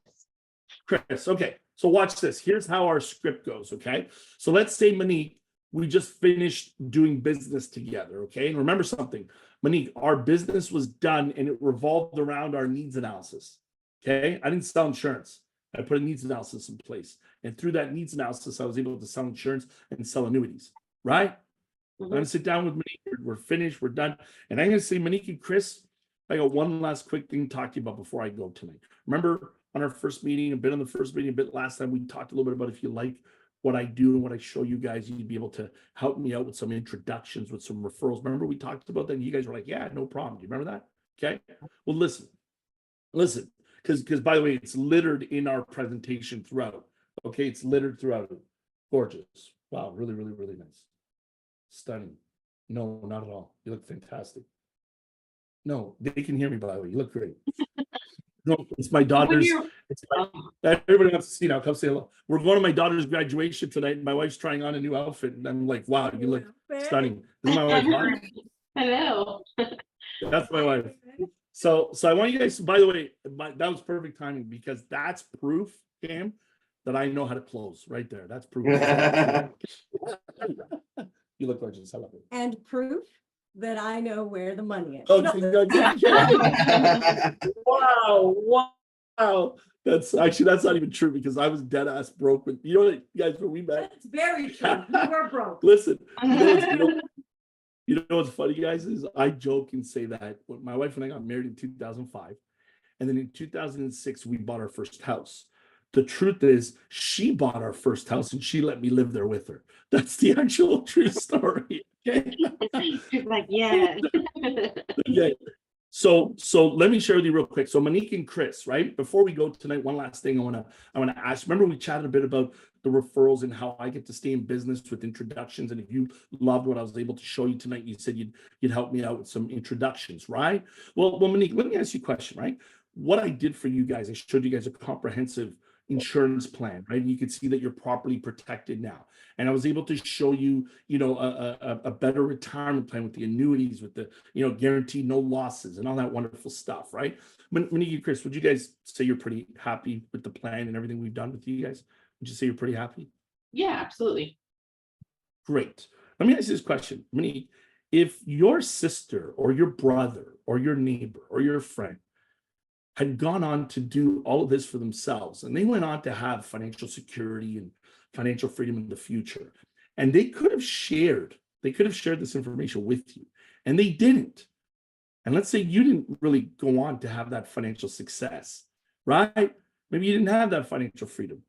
Chris. Okay, so watch this. Here's how our script goes. Okay, so let's say Monique, we just finished doing business together. Okay, and remember something, Monique, our business was done and it revolved around our needs analysis. Okay, I didn't sell insurance. I put a needs analysis in place. And through that needs analysis, I was able to sell insurance and sell annuities, right? I'm going to sit down with Monique. We're finished. We're done. And I'm going to say, Monique and Chris, I got one last quick thing to talk to you about before I go tonight. Remember on our first meeting, a bit on the first meeting, a bit last time, we talked a little bit about if you like what I do and what I show you guys, you'd be able to help me out with some introductions, with some referrals. Remember we talked about that? And you guys were like, yeah, no problem. Do you remember that? Okay. Well, listen. Because by the way, it's littered in our presentation throughout. Okay, it's littered throughout. Gorgeous. Wow, really, really, really nice. Stunning. No, not at all. You look fantastic. No, they can hear me, by the way. You look great. No, it's my daughter's. Everybody wants to see now. Come say hello. We're going to my daughter's graduation tonight, and my wife's trying on a new outfit, and I'm like, wow, you look stunning. This is my wife. Hot? Hello. That's my wife. So I want you guys, by the way, that was perfect timing because that's proof, Cam, that I know how to close right there. That's proof. You look gorgeous. I love it. And proof that I know where the money is. Okay, good. Wow. That's not even true because I was dead ass broke when you guys when we met. That's very true. You were broke. Listen, you know what's funny, guys, is I joke and say that when my wife and I got married in 2005, and then in 2006 we bought our first house. The truth is, she bought our first house and she let me live there with her. That's the actual true story. Okay. She's like, yeah. Yeah. So let me share with you real quick. So Monique and Chris, right? Before we go tonight, one last thing I want to ask. Remember we chatted a bit about the referrals and how I get to stay in business with introductions. And if you loved what I was able to show you tonight, you said you'd help me out with some introductions, right? Well, Monique, let me ask you a question, right? What I did for you guys, I showed you guys a comprehensive insurance plan, right? And you can see that you're properly protected now. And I was able to show you, a better retirement plan with the annuities, with the, guaranteed no losses and all that wonderful stuff, right? Monique and Chris, would you guys say you're pretty happy with the plan and everything we've done with you guys? Would you say you're pretty happy? Yeah, absolutely. Great. Let me ask you this question, Monique. If your sister or your brother or your neighbor or your friend had gone on to do all of this for themselves, and they went on to have financial security and financial freedom in the future, and they could have shared this information with you, and they didn't. And let's say you didn't really go on to have that financial success, right? Maybe you didn't have that financial freedom,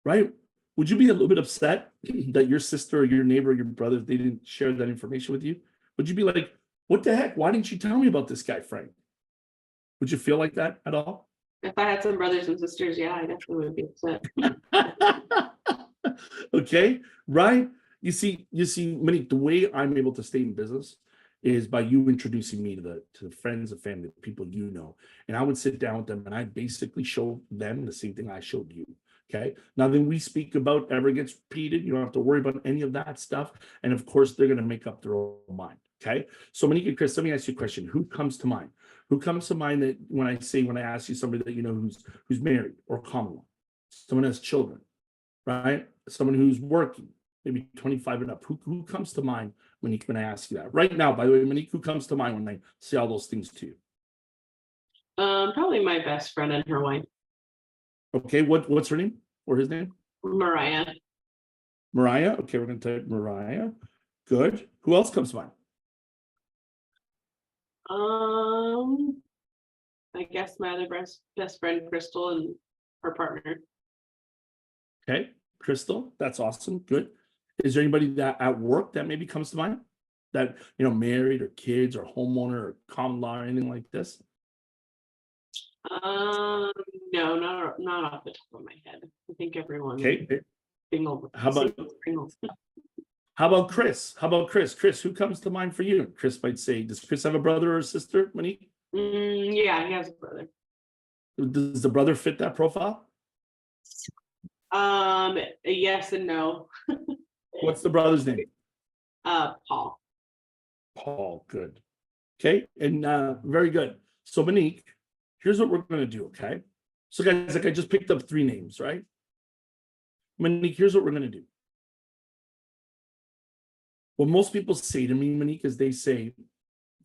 right? Would you be a little bit upset that your sister or your neighbor or your brother, they didn't share that information with you? Would you be like, what the heck? Why didn't you tell me about this guy, Frank? Would you feel like that at all? If I had some brothers and sisters, yeah, I definitely would be upset. Okay, right? You see, Monique, the way I'm able to stay in business is by you introducing me to the friends and family, the people you know. And I would sit down with them and I basically show them the same thing I showed you. Okay. Nothing we speak about ever gets repeated. You don't have to worry about any of that stuff. And of course, they're going to make up their own mind. Okay. So Monique and Chris, let me ask you a question. Who comes to mind? Who comes to mind that when I ask you somebody that you know who's married or common law, someone has children, right? Someone who's working, maybe 25 and up. Who comes to mind when I ask you that? Right now, by the way, Monique, who comes to mind when I say all those things to you? Probably my best friend and her wife. Okay, what's her name or his name? Mariah. Mariah. Okay, we're going to type Mariah. Good. Who else comes to mind? I guess my other best friend, Crystal, and her partner. Okay, Crystal. That's awesome. Good. Is there anybody that at work that maybe comes to mind? that, married or kids or homeowner or common law or anything like this? No, not off the top of my head. I think everyone. Okay. Single. How about- single. How about Chris? Chris, who comes to mind for you? Chris might say, does Chris have a brother or a sister, Monique? Yeah, he has a brother. Does the brother fit that profile? Yes and no. What's the brother's name? Paul. Paul, good. Okay, and very good. So Monique, here's what we're gonna do, okay? So guys, like I just picked up 3 names, right? Monique, here's what we're gonna do. What most people say to me, Monique, is they say,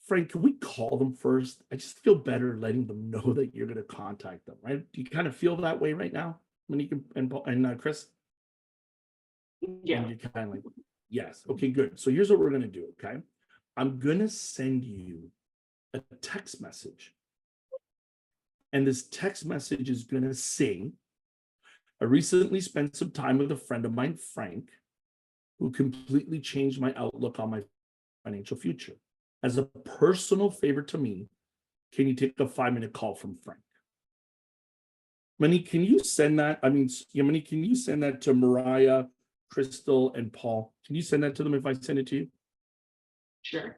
Frank, can we call them first? I just feel better letting them know that you're gonna contact them, right? Do you kind of feel that way right now, Monique and Chris? Yeah. And you're kind of like, yes. Okay, good. So here's what we're going to do. Okay. I'm going to send you a text message. And this text message is going to say, I recently spent some time with a friend of mine, Frank, who completely changed my outlook on my financial future. As a personal favor to me, can you take a 5-minute call from Frank? Monique, can you send that? Monique, can you send that to Mariah, Crystal, and Paul? Can you send that to them if I send it to you? Sure.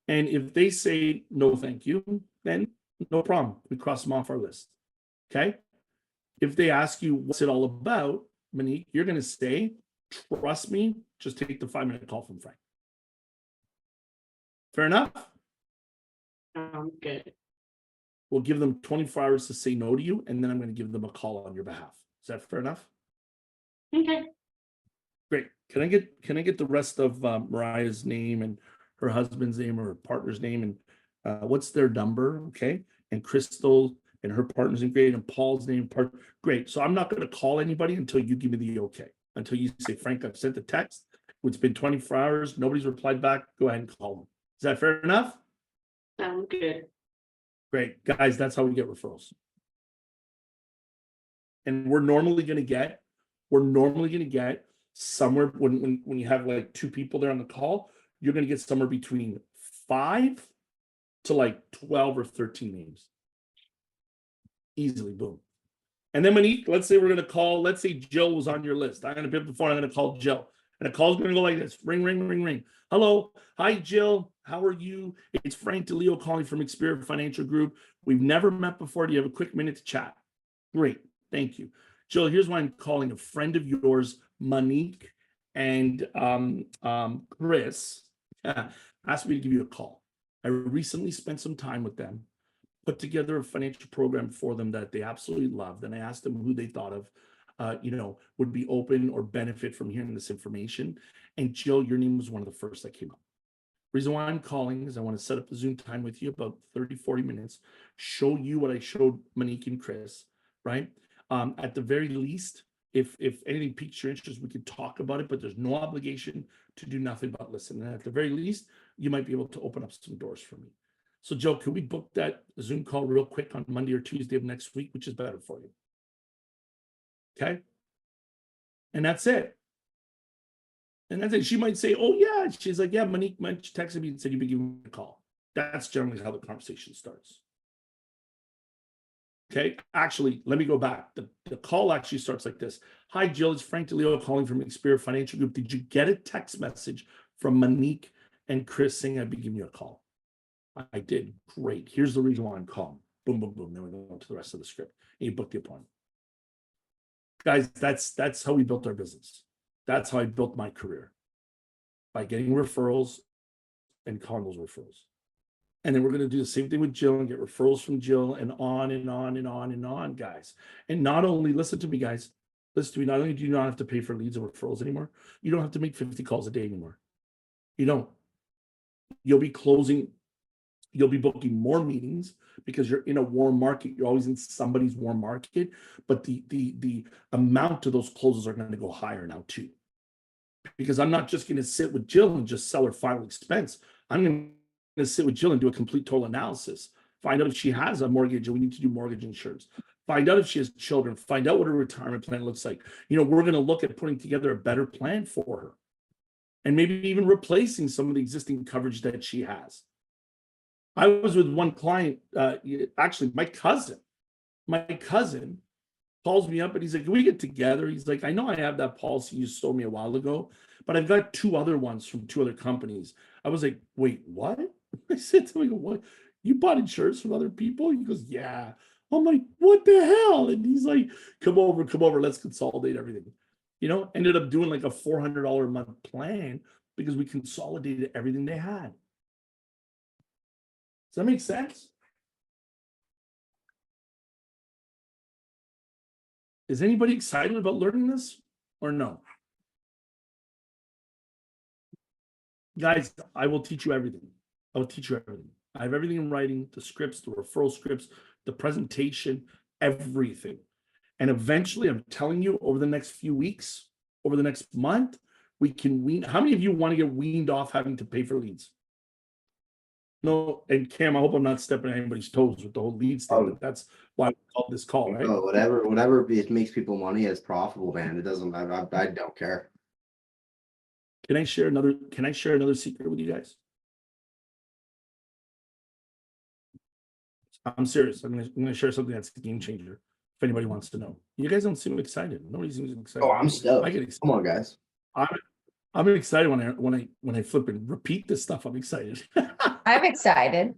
And if they say no, thank you, then no problem. We cross them off our list. Okay. If they ask you what's it all about, Monique, you're going to say, trust me, just take the 5-minute call from Frank. Fair enough? Good. We'll give them 24 hours to say no to you, and then I'm going to give them a call on your behalf. Is that fair enough? Okay. Great. Can I get the rest of Mariah's name and her husband's name or her partner's name and what's their number? Okay. And Crystal and her partner's name, great, and Paul's name, great. So I'm not going to call anybody until you give me the okay. Until you say, Frank, I've sent the text. It's been 24 hours. Nobody's replied back. Go ahead and call them. Is that fair enough? Sounds good. Great. Guys, that's how we get referrals. And we're normally going to get somewhere when you have like 2 people there on the call, you're going to get somewhere between 5 to like 12 or 13 names. Easily, boom. And then Monique, let's say let's say Jill was on your list. I'm going to pick up the phone, I'm going to call Jill. And the call's going to go like this, ring, ring, ring, ring. Hello, hi, Jill, how are you? It's Frank DeLeo calling from Experior Financial Group. We've never met before. Do you have a quick minute to chat? Great, thank you. Jill, here's why I'm calling. A friend of yours, Monique and Chris, asked me to give you a call. I recently spent some time with them, put together a financial program for them that they absolutely loved. And I asked them who they thought of, would be open or benefit from hearing this information. And Jill, your name was one of the first that came up. Reason why I'm calling is I want to set up a Zoom time with you, about 30, 40 minutes, show you what I showed Monique and Chris, right? At the very least, if anything piques your interest, we could talk about it, but there's no obligation to do nothing but listen. And at the very least, you might be able to open up some doors for me. So Joe, can we book that Zoom call real quick on Monday or Tuesday of next week, which is better for you? Okay. And that's it. And that's it. She might say, oh yeah. She's like, yeah, Monique texted me and said you'd be giving me a call. That's generally how the conversation starts. Okay, actually, let me go back. The call actually starts like this. Hi, Jill, it's Frank DeLeo calling from Experior Financial Group. Did you get a text message from Monique and Chris saying I'd be giving you a call? I did. Great. Here's the reason why I'm calling. Boom, boom, boom. Then we go on to the rest of the script. And you book the appointment. Guys, that's how we built our business. That's how I built my career. By getting referrals and calling those referrals. And then we're going to do the same thing with Jill and get referrals from Jill and on and on and on and on, guys. And not only, listen to me, guys, listen to me, not only do you not have to pay for leads and referrals anymore, you don't have to make 50 calls a day anymore. You don't. You'll be booking more meetings because you're in a warm market. You're always in somebody's warm market, but the amount of those closes are going to go higher now too. Because I'm not just going to sit with Jill and just sell her final expense. I'm going to sit with Jill and do a complete total analysis. Find out if she has a mortgage and we need to do mortgage insurance. Find out if she has children. Find out what her retirement plan looks like. We're going to look at putting together a better plan for her. and maybe even replacing some of the existing coverage that she has. I was with one client, actually my cousin calls me up and he's like, can we get together? He's like, I know I have that policy you sold me a while ago, but I've got 2 other ones from 2 other companies. I was like, wait, what? I said to him, what? You bought insurance from other people? He goes, yeah. I'm like, what the hell? And he's like, come over, let's consolidate everything. You know, ended up doing like a $400 a month plan because we consolidated everything they had. Does that make sense? Is anybody excited about learning this or no? Guys, I will teach you everything. I will teach you everything. I have everything in writing, the scripts, the referral scripts, the presentation, everything. And eventually, I'm telling you, over the next few weeks, over the next month, we can wean. How many of you want to get weaned off having to pay for leads? No, and Cam, I hope I'm not stepping on anybody's toes with the whole leads thing, but that's why we called this call, right? Oh, whatever it makes people money is profitable, man. It doesn't. I don't care. Can I share another secret with you guys? I'm serious. I'm gonna share something that's a game changer. If anybody wants to know, you guys don't seem excited. Nobody seems excited. Oh, I'm stoked. I get excited. Come on, guys. I'm excited when I flip and repeat this stuff. I'm excited. I'm excited.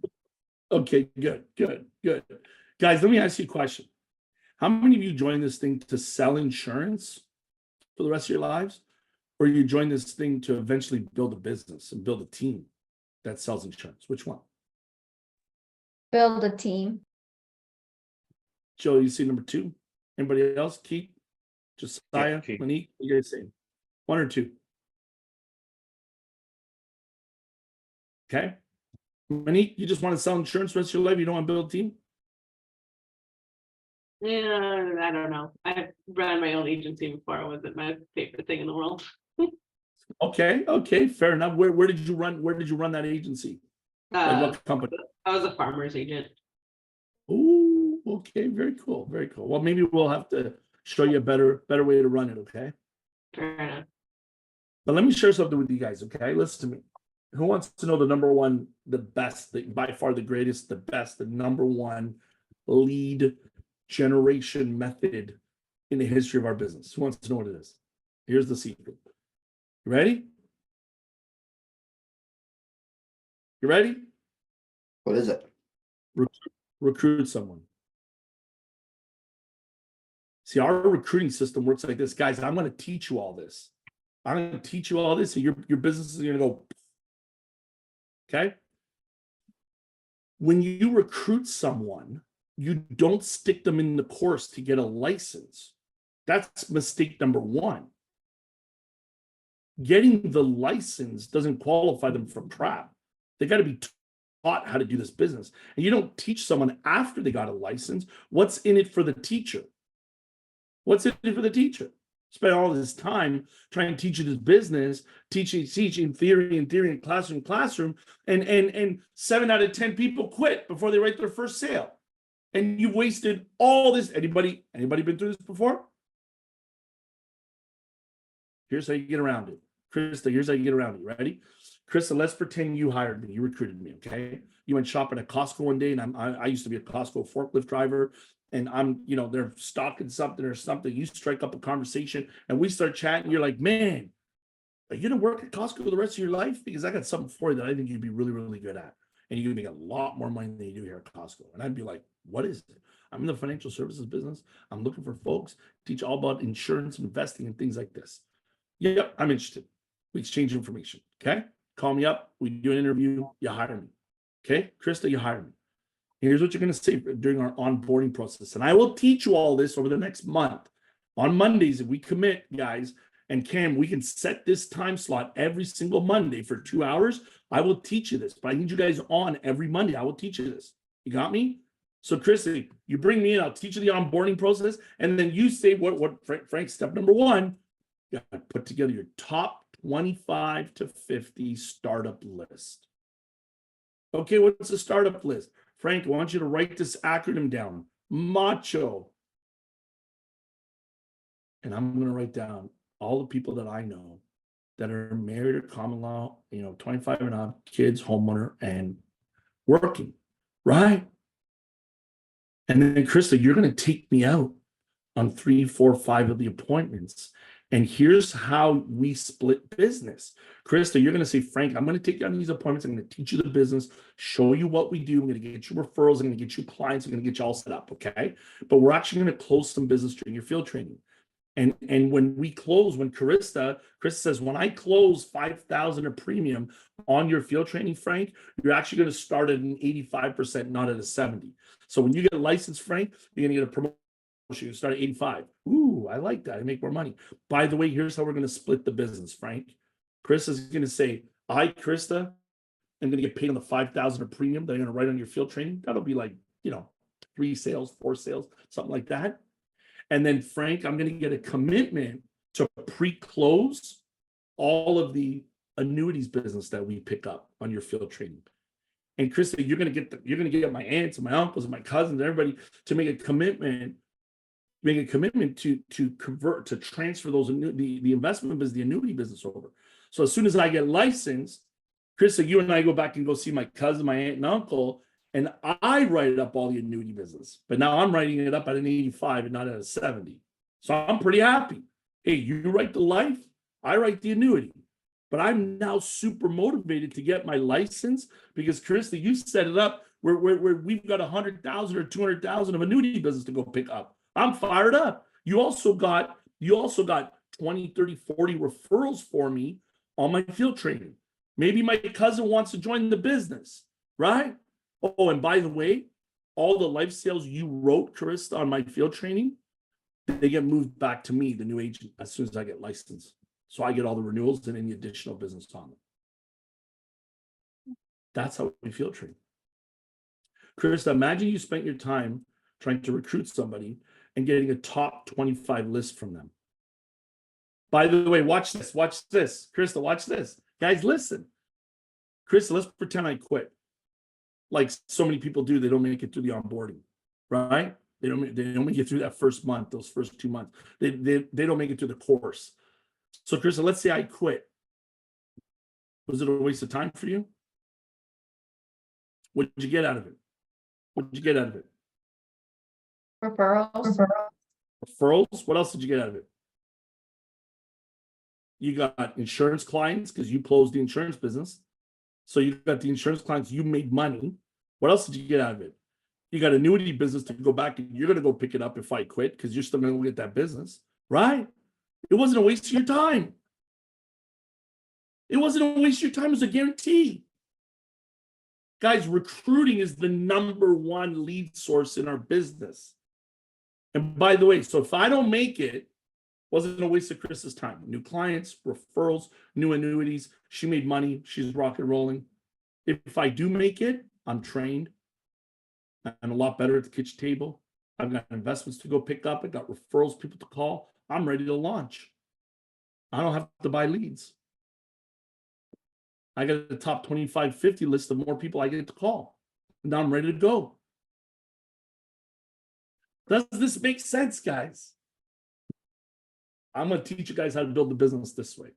Okay, good. Guys, let me ask you a question. How many of you joined this thing to sell insurance for the rest of your lives? Or you join this thing to eventually build a business and build a team that sells insurance? Which one? Build a team. Joe, you see number 2? Anybody else? Keith? Josiah? Keith. Monique? What are you guys saying? 1 or 2? Okay. Monique, you just want to sell insurance the rest of your life? You don't want to build a team? Yeah, I don't know. I've run my own agency before. It wasn't my favorite thing in the world. Okay, fair enough. Where did you run that agency? Like what company? I was a farmer's agent. Oh, okay, very cool. Well, maybe we'll have to show you a better way to run it, okay? Fair enough. But let me share something with you guys, okay? Listen to me. Who wants to know the number one, the best, by far the greatest, the best, the number one lead generation method in the history of our business? Who wants to know what it is? Here's the secret. You ready? You ready? What is it? Recruit someone. See, our recruiting system works like this. Guys, I'm going to teach you all this. I'm going to teach you all this, and your business is going to go. Okay? When you recruit someone, you don't stick them in the course to get a license. That's mistake number 1. Getting the license doesn't qualify them for crap. They got to be taught how to do this business. And you don't teach someone after they got a license. What's in it for the teacher? What's in it for the teacher? Spend all this time trying to teach you this business, teaching theory in classroom, and 7 out of 10 people quit before they write their first sale. And you've wasted all this. Anybody been through this before? Here's how you get around it. Krista, here's how you get around it. You ready? Krista, let's pretend you hired me. You recruited me, okay? You went shopping at Costco one day, and I used to be a Costco forklift driver, and I'm, they're stocking something or something. You strike up a conversation, and we start chatting. You're like, man, are you going to work at Costco the rest of your life? Because I got something for you that I think you'd be really, really good at. And you're going to make a lot more money than you do here at Costco. And I'd be like, what is it? I'm in the financial services business. I'm looking for folks, teach all about insurance, investing, and things like this. Yep, I'm interested. We exchange information, okay? Call me up. We do an interview. You hire me, okay? Krista, you hire me. Here's what you're going to say during our onboarding process. And I will teach you all this over the next month. On Mondays, if we commit, guys, and Cam, we can set this time slot every single Monday for 2 hours. I will teach you this, but I need you guys on every Monday. I will teach you this. You got me? So, Krista, you bring me in. I'll teach you the onboarding process. And then you say what Frank, step number 1, you got to put together your top 25 to 50 startup list. Okay, what's the startup list? Frank, I want you to write this acronym down. MACHO. And I'm going to write down all the people that I know that are married or common law, 25 and up, kids, homeowner, and working, right? And then Krista, you're going to take me out on 3, 4, 5 of the appointments. And here's how we split business. Krista, you're going to say, Frank, I'm going to take you on these appointments. I'm going to teach you the business, show you what we do. I'm going to get you referrals. I'm going to get you clients. I'm going to get you all set up. Okay. But we're actually going to close some business during your field training. And when we close, when Krista says, when I close 5,000 a premium on your field training, Frank, you're actually going to start at an 85%, not at a 70. So when you get a license, Frank, you're going to get a promotion. You start at 85. Ooh, I like that. I make more money. By the way, here's how we're going to split the business, Frank. Chris is going to say, Krista, I'm going to get paid on the 5,000 a premium that I'm going to write on your field training. That'll be like, 3 sales, 4 sales, something like that. And then Frank, I'm going to get a commitment to pre-close all of the annuities business that we pick up on your field training. And Krista, you're going to get my aunts and my uncles and my cousins, everybody to make a commitment to convert, to transfer those the investment business, the annuity business over. So as soon as I get licensed, Krista, you and I go back and go see my cousin, my aunt and uncle, and I write up all the annuity business. But now I'm writing it up at an 85 and not at a 70. So I'm pretty happy. Hey, you write the life, I write the annuity. But I'm now super motivated to get my license because Krista, you set it up where we've got 100,000 or 200,000 of annuity business to go pick up. I'm fired up. You also got 20, 30, 40 referrals for me on my field training. Maybe my cousin wants to join the business, right? Oh, and by the way, all the life sales you wrote, Krista, on my field training, they get moved back to me, the new agent, as soon as I get licensed. So I get all the renewals and any additional business on them. That's how we field train. Krista, imagine you spent your time trying to recruit somebody and getting a top 25 list from them. By the way, watch this. Krista, watch this. Guys, listen. Krista, let's pretend I quit. Like so many people do, they don't make it through the onboarding, right? They don't make it through that first month, those first 2 months. They don't make it through the course. So Krista, let's say I quit. Was it a waste of time for you? What did you get out of it? Referrals. Referrals? What else did you get out of it? You got insurance clients because you closed the insurance business. So you got the insurance clients, you made money. What else did you get out of it? You got annuity business to go back and you're going to go pick it up if I quit because you're still going to get that business, right? It wasn't a waste of your time. It wasn't a waste of your time. It was a guarantee. Guys, recruiting is the #1 lead source in our business. And by the way, so if I don't make it, wasn't a waste of Chris's time. New clients, referrals, new annuities. She made money. She's rock and rolling. If I do make it, I'm trained. I'm a lot better at the kitchen table. I've got investments to go pick up. I got referrals, people to call. I'm ready to launch. I don't have to buy leads. I got a top 25, 50 list of more people I get to call. Now I'm ready to go. Does this make sense, guys? I'm going to teach you guys how to build the business this way.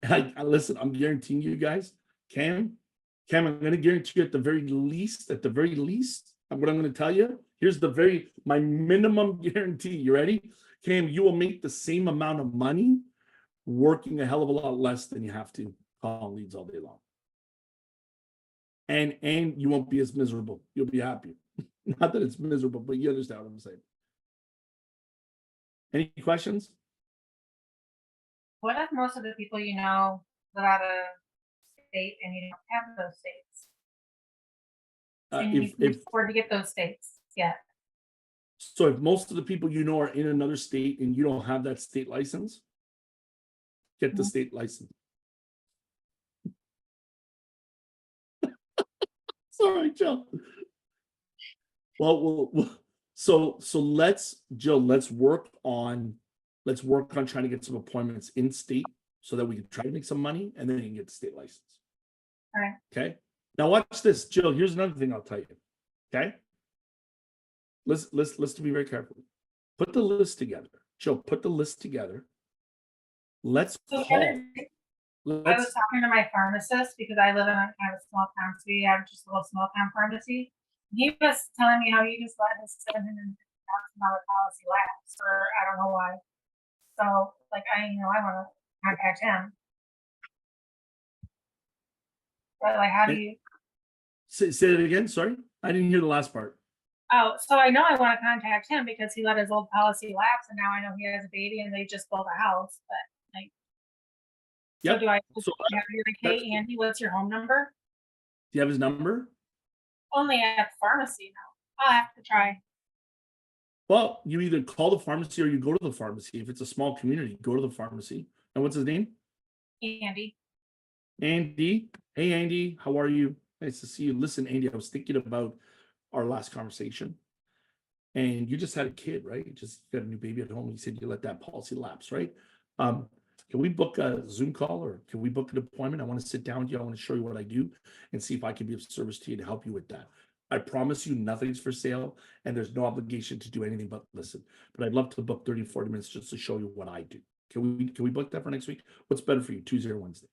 And listen, I'm guaranteeing you guys, Cam, I'm going to guarantee you at the very least, what I'm going to tell you, here's my minimum guarantee. You ready? Cam, you will make the same amount of money working a hell of a lot less than you have to call leads all day long. And you won't be as miserable. You'll be happy. Not that it's miserable, but you understand what I'm saying. Any questions? What if most of the people you know live out of state and you don't have those states? And you can afford to get those states yet? So if most of the people you know are in another state and you don't have that state license, get the state license. Sorry, Joe. Well, so let's work on trying to get some appointments in state so that we can try to make some money and then you can get the state license. All right. Okay. Now watch this, Jill. Here's another thing I'll tell you. Okay. Let's be very careful. Put the list together. Jill, put the list together. Let's call. I was let's, talking to my pharmacist because I live in a kind of small town, so we have just a little small town pharmacy. He was telling me how you just let his $750,000 policy lapse, or I don't know why. So, like, I want to contact him. But like, how do you? say that again, sorry, I didn't hear the last part. Oh, so I know I want to contact him because he let his old policy lapse, and now I know he has a baby, and they just built a house. But like, so Yep. do I? So, Have you like, hey, Andy, what's your home number? do you have his number? Only at the pharmacy now. I'll have to try. Well, you either call the pharmacy or you go to the pharmacy. If it's a small community, go to the pharmacy. And what's his name? Andy. Andy. Hey, Andy, how are you? Nice to see you. Listen, Andy, I was thinking about our last conversation. And you just had a kid, right? You just got a new baby at home. You said you let that policy lapse, right? Can we book a Zoom call or can we book an appointment? I want to sit down with you. I want to show you what I do and see if I can be of service to you to help you with that. I promise you nothing's for sale and there's no obligation to do anything but listen. But I'd love to book 30, 40 minutes just to show you what I do. Can we book that for next week? What's better for you, Tuesday or Wednesday?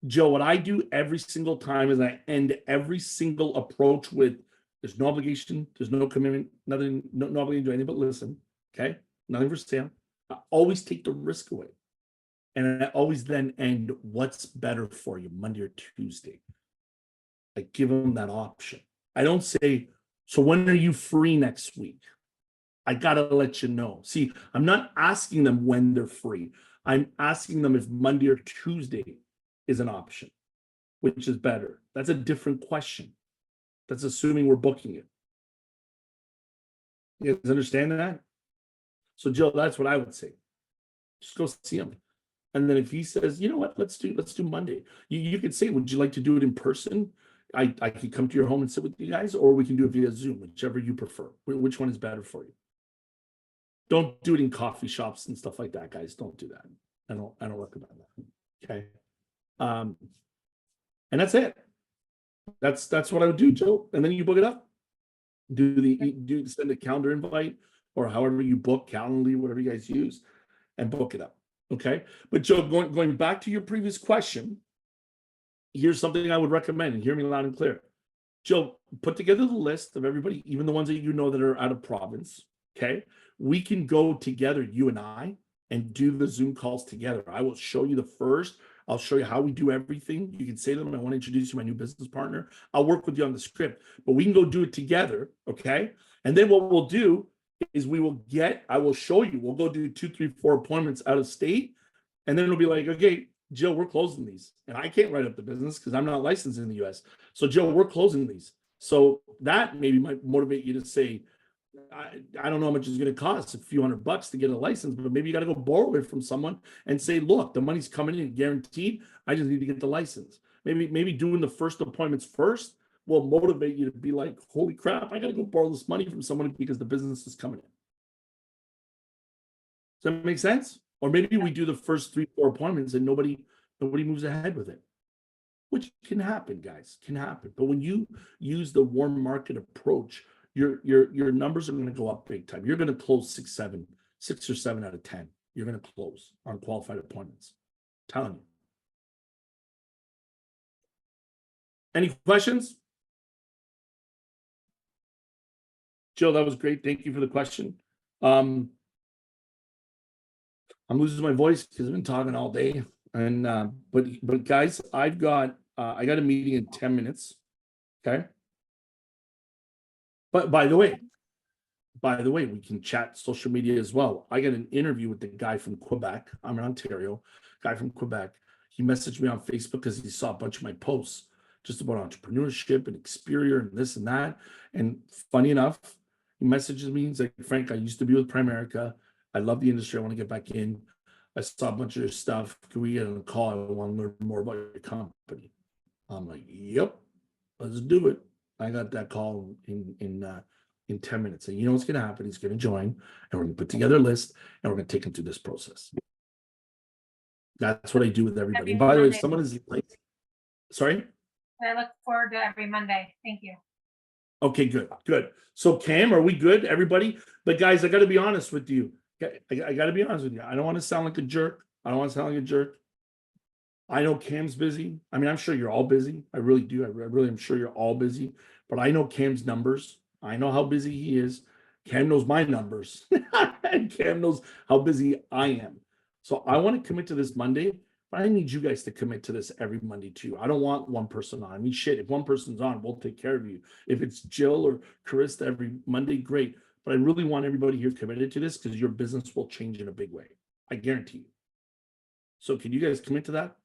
Joe, what I do every single time is I end every single approach with there's no obligation, there's no commitment, nothing, no obligation to do anything but listen. Okay, nothing for sale. I always take the risk away. And I always then end what's better for you, Monday or Tuesday. I give them that option. I don't say, so when are you free next week? I gotta let you know. See, I'm not asking them when they're free. I'm asking them if Monday or Tuesday is an option, which is better. That's a different question. That's assuming we're booking it. You guys understand that? So Jill, that's what I would say. Just go see him. And then if he says, you know what, let's do Monday. You could say, would you like to do it in person? I could come to your home and sit with you guys, or we can do it via Zoom, whichever you prefer. Which one is better for you? Don't do it in coffee shops and stuff like that, guys. Don't do that. I don't recommend that. Okay. And that's it. That's what I would do, Joe. And then you book it up. Send a calendar invite or however you book, Calendly, whatever you guys use, and book it up. Okay. But Joe, going back to your previous question, here's something I would recommend, and hear me loud and clear. Joe, put together the list of everybody, even the ones that you know that are out of province. Okay. We can go together, you and I, and do the Zoom calls together. I will show you the first. I'll show you how we do everything. You can say to them, I want to introduce you to my new business partner. I'll work with you on the script, but we can go do it together. Okay. And then what we'll do is I will show you, we'll go do 2, 3, 4 appointments out of state. And then it'll be like, okay, Jill, we're closing these. And I can't write up the business because I'm not licensed in the US. So Jill, we're closing these. So that maybe might motivate you to say, I don't know how much it's going to cost, a few $100 to get a license, but maybe you got to go borrow it from someone and say, look, the money's coming in guaranteed. I just need to get the license. Maybe doing the first appointments first will motivate you to be like, holy crap, I got to go borrow this money from someone because the business is coming in. Does that make sense? Or maybe we do the first 3, 4 appointments and nobody moves ahead with it, which can happen, guys, can happen. But when you use the warm market approach, your numbers are going to go up big time. You're going to close 6 or 7 out of 10. You're going to close on qualified appointments. I'm telling you. Any questions? Joe, that was great. Thank you for the question. I'm losing my voice because I've been talking all day. And but guys, I got a meeting in 10 minutes. Okay. But by the way, we can chat social media as well. I got an interview with the guy from Quebec. I'm in Ontario, guy from Quebec. He messaged me on Facebook because he saw a bunch of my posts just about entrepreneurship and Experior and this and that. And funny enough, he messages me. He's like, Frank, I used to be with Primerica. I love the industry. I want to get back in. I saw a bunch of your stuff. Can we get on a call? I want to learn more about your company. I'm like, yep, let's do it. I got that call in 10 minutes. And you know what's going to happen? He's going to join, and we're going to put together a list, and we're going to take him through this process. That's what I do with everybody. And by the way, if someone is like, sorry? I look forward to every Monday. Thank you. Okay, good. So Cam, are we good, everybody? But guys, I got to be honest with you. I got to be honest with you. I don't want to sound like a jerk. I don't want to sound like a jerk. I know Cam's busy. I mean, I'm sure you're all busy. I really do. I really am sure you're all busy. But I know Cam's numbers. I know how busy he is. Cam knows my numbers. And Cam knows how busy I am. So I want to commit to this Monday, but I need you guys to commit to this every Monday too. I don't want one person on. I mean, shit, if one person's on, we'll take care of you. If it's Jill or Carissa every Monday, great. But I really want everybody here committed to this because your business will change in a big way. I guarantee you. So can you guys commit to that?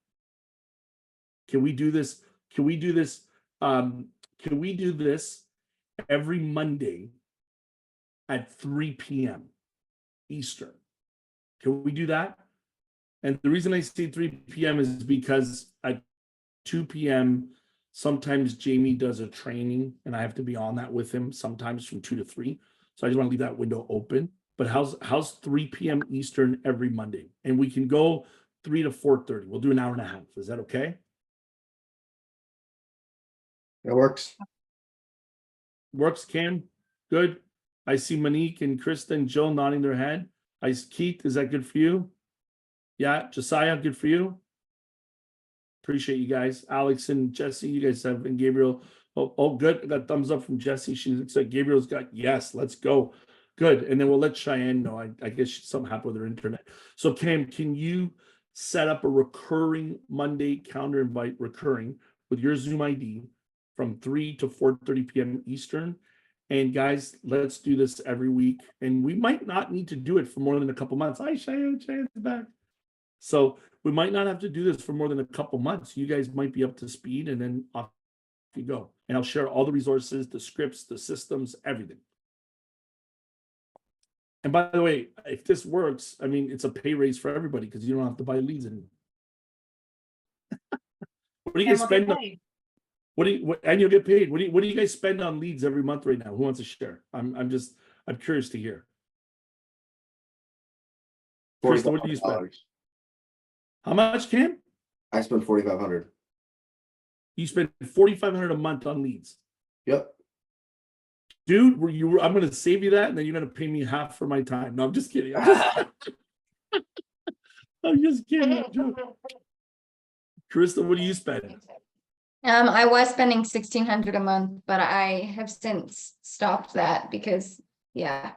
Can we do this? Can we do this? Can we do this every Monday at 3 p.m. Eastern? Can we do that? And the reason I say 3 p.m. is because at 2 p.m., sometimes Jamie does a training and I have to be on that with him, sometimes from 2 to 3. So I just want to leave that window open. But how's 3 p.m. Eastern every Monday? And we can go 3 to 4:30. We'll do an hour and a half. Is that okay? It works. Works, Cam? Good. I see Monique and Krista and Jill nodding their head. Keith, is that good for you? Yeah, Josiah, good for you? Appreciate you guys. Alex and Jesse, you guys have, and Gabriel. Oh, good. I got thumbs up from Jesse. She looks like Gabriel's got yes, let's go. Good. And then we'll let Cheyenne know. I guess something happened with her internet. So Cam, can you set up a recurring Monday calendar invite, recurring with your Zoom ID from 3 to 4:30 p.m. Eastern? And guys, let's do this every week. And we might not need to do it for more than a couple months. Hi, Cheyenne's back. So we might not have to do this for more than a couple months. You guys might be up to speed and then off you go. And I'll share all the resources, the scripts, the systems, everything. And by the way, if this works, I mean, it's a pay raise for everybody because you don't have to buy leads anymore. What do you guys spend on? And you'll get paid. What do you guys spend on leads every month right now? Who wants to share? I'm curious to hear. Krista, what do you spend? How much, Cam? I spend $4,500. You spend $4,500 a month on leads. Yep. Dude, I'm gonna save you that, and then you're gonna pay me half for my time. No, I'm just kidding. I'm just kidding. Krista, what do you spend? I was spending $1,600 a month, but I have since stopped that because, yeah.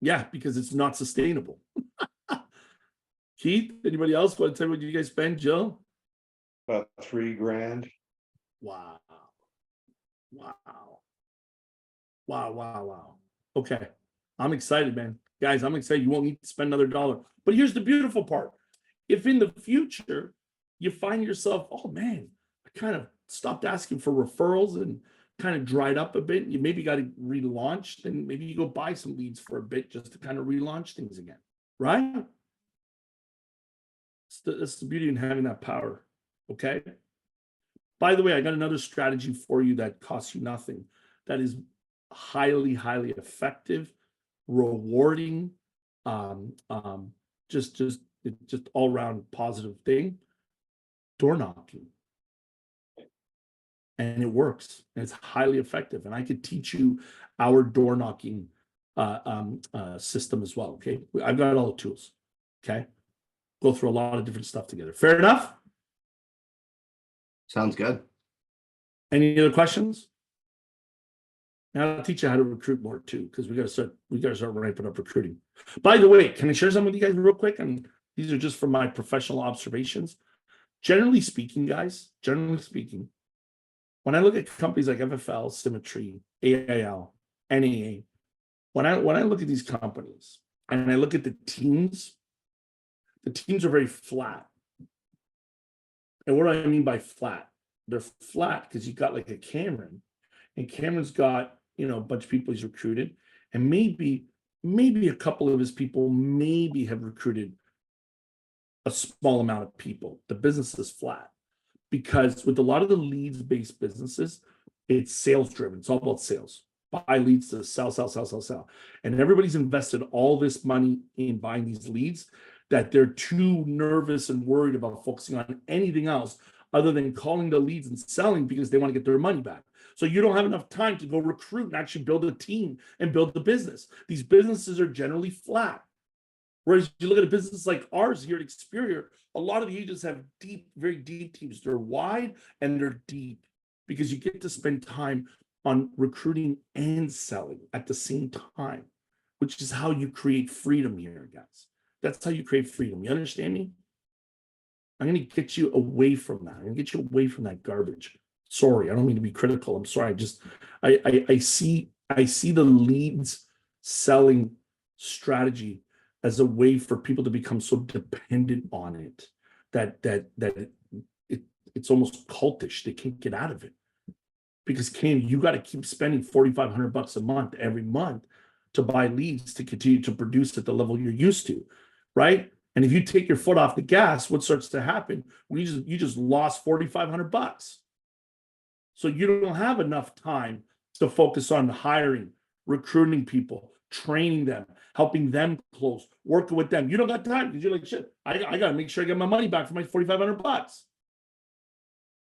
Yeah, because it's not sustainable. Keith, anybody else want to tell me what you guys spend? Jill? About $3,000. Wow. Wow. Okay. I'm excited, man. Guys, I'm excited. You won't need to spend another dollar. But here's the beautiful part. If in the future you find yourself, oh man, I kind of stopped asking for referrals and kind of dried up a bit, you maybe got to relaunch, then maybe you go buy some leads for a bit just to kind of relaunch things again, right? That's the beauty in having that power, okay? By the way, I got another strategy for you that costs you nothing. That is highly, highly effective, rewarding, just all around positive thing. Door knocking. And it works. And it's highly effective. And I could teach you our door knocking system as well. Okay. I've got all the tools. Okay. Go through a lot of different stuff together. Fair enough? Sounds good. Any other questions? Now I'll teach you how to recruit more too, because we gotta start ramping up recruiting. By the way, can I share some with you guys real quick? And these are just from my professional observations. Generally speaking, guys, when I look at companies like FFL, Symmetry, AIL, NAA, when I look at these companies and I look at the teams are very flat. And what do I mean by flat? They're flat because you got like a Cameron, and Cameron's got, a bunch of people he's recruited, and maybe a couple of his people maybe have recruited a small amount of people. The business is flat because with a lot of the leads-based businesses, it's sales-driven. It's all about sales. Buy leads to sell. And everybody's invested all this money in buying these leads that they're too nervous and worried about focusing on anything else other than calling the leads and selling because they want to get their money back. So you don't have enough time to go recruit and actually build a team and build the business. These businesses are generally flat. Whereas you look at a business like ours here at Experior, a lot of the agents have deep, very deep teams. They're wide and they're deep because you get to spend time on recruiting and selling at the same time, which is how you create freedom here, guys. That's how you create freedom. You understand me? I'm going to get you away from that. I'm going to get you away from that garbage. Sorry, I don't mean to be critical. I'm sorry. I see the leads selling strategy as a way for people to become so dependent on it that it's almost cultish. They can't get out of it. Because Cam, you got to keep spending $4,500 a month every month to buy leads to continue to produce at the level you're used to, right? And if you take your foot off the gas, what starts to happen? You just lost $4,500. So you don't have enough time to focus on hiring, recruiting people, training them, helping them close, working with them. You don't got time because you're like, shit, I got to make sure I get my money back for my $4,500.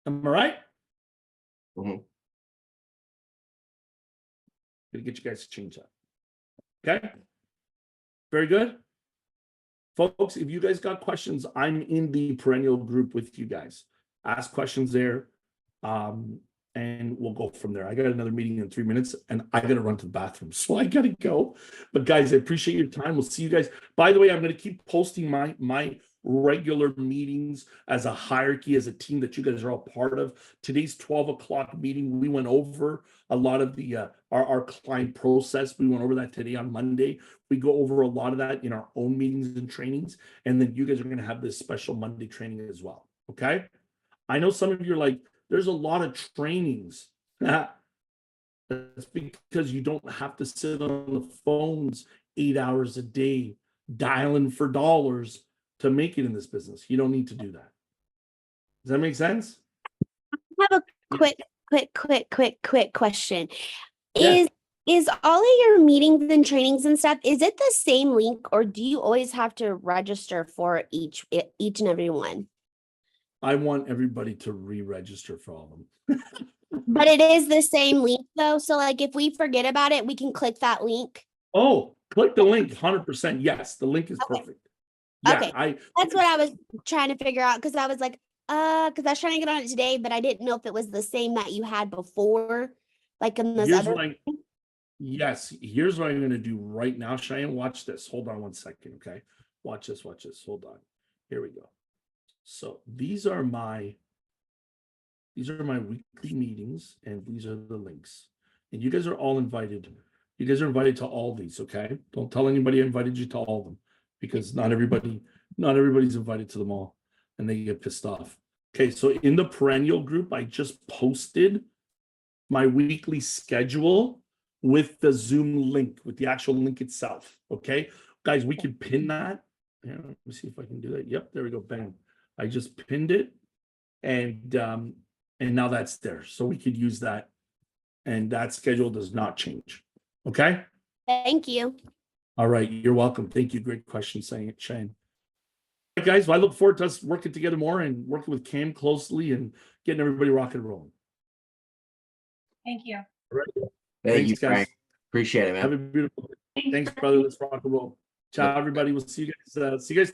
Am I right? Mhm. Gonna get you guys to change that. Okay. Very good. Folks, if you guys got questions, I'm in the perennial group with you guys. Ask questions there. And we'll go from there. I got another meeting in 3 minutes and I got to run to the bathroom. So I got to go. But guys, I appreciate your time. We'll see you guys. By the way, I'm going to keep posting my regular meetings as a hierarchy, as a team that you guys are all part of. Today's 12 o'clock meeting, we went over a lot of the our client process. We went over that today on Monday. We go over a lot of that in our own meetings and trainings. And then you guys are going to have this special Monday training as well. Okay. I know some of you are like, there's a lot of trainings. That's because you don't have to sit on the phones 8 hours a day, dialing for dollars to make it in this business. You don't need to do that. Does that make sense? I have a quick question. Yeah. Is all of your meetings and trainings and stuff, is it the same link or do you always have to register for each and every one? I want everybody to re-register for all of them. But it is the same link though. So like if we forget about it, we can click that link. Oh, click the link 100%. Yes, the link is Okay. perfect. Yeah, Okay. That's what I was trying to figure out because I was like, because I was trying to get on it today, but I didn't know if it was the same that you had before, like in those Here's other. what yes, here's what I'm going to do right now. Cheyenne, watch this. Hold on 1 second, okay? Watch this. Hold on. Here we go. So these are my weekly meetings, and these are the links. And you guys are all invited. You guys are invited to all these, okay? Don't tell anybody I invited you to all of them, because not everybody's invited to them all, and they get pissed off. Okay, so in the perennial group, I just posted my weekly schedule with the Zoom link, with the actual link itself. Okay, guys, we can pin that. Yeah, let me see if I can do that. Yep, there we go. Bang. I just pinned it, and now that's there. So we could use that, and that schedule does not change. Okay. Thank you. All right, you're welcome. Thank you. Great question, Shane. All right, guys, well, I look forward to us working together more and working with Cam closely and getting everybody rocking and rolling. Thank you. All right. Thank you, Thanks, guys. Frank. Appreciate it, man. Have a beautiful day. Thanks, brother. Let's rock and roll. Ciao, everybody. We'll see you guys. See you guys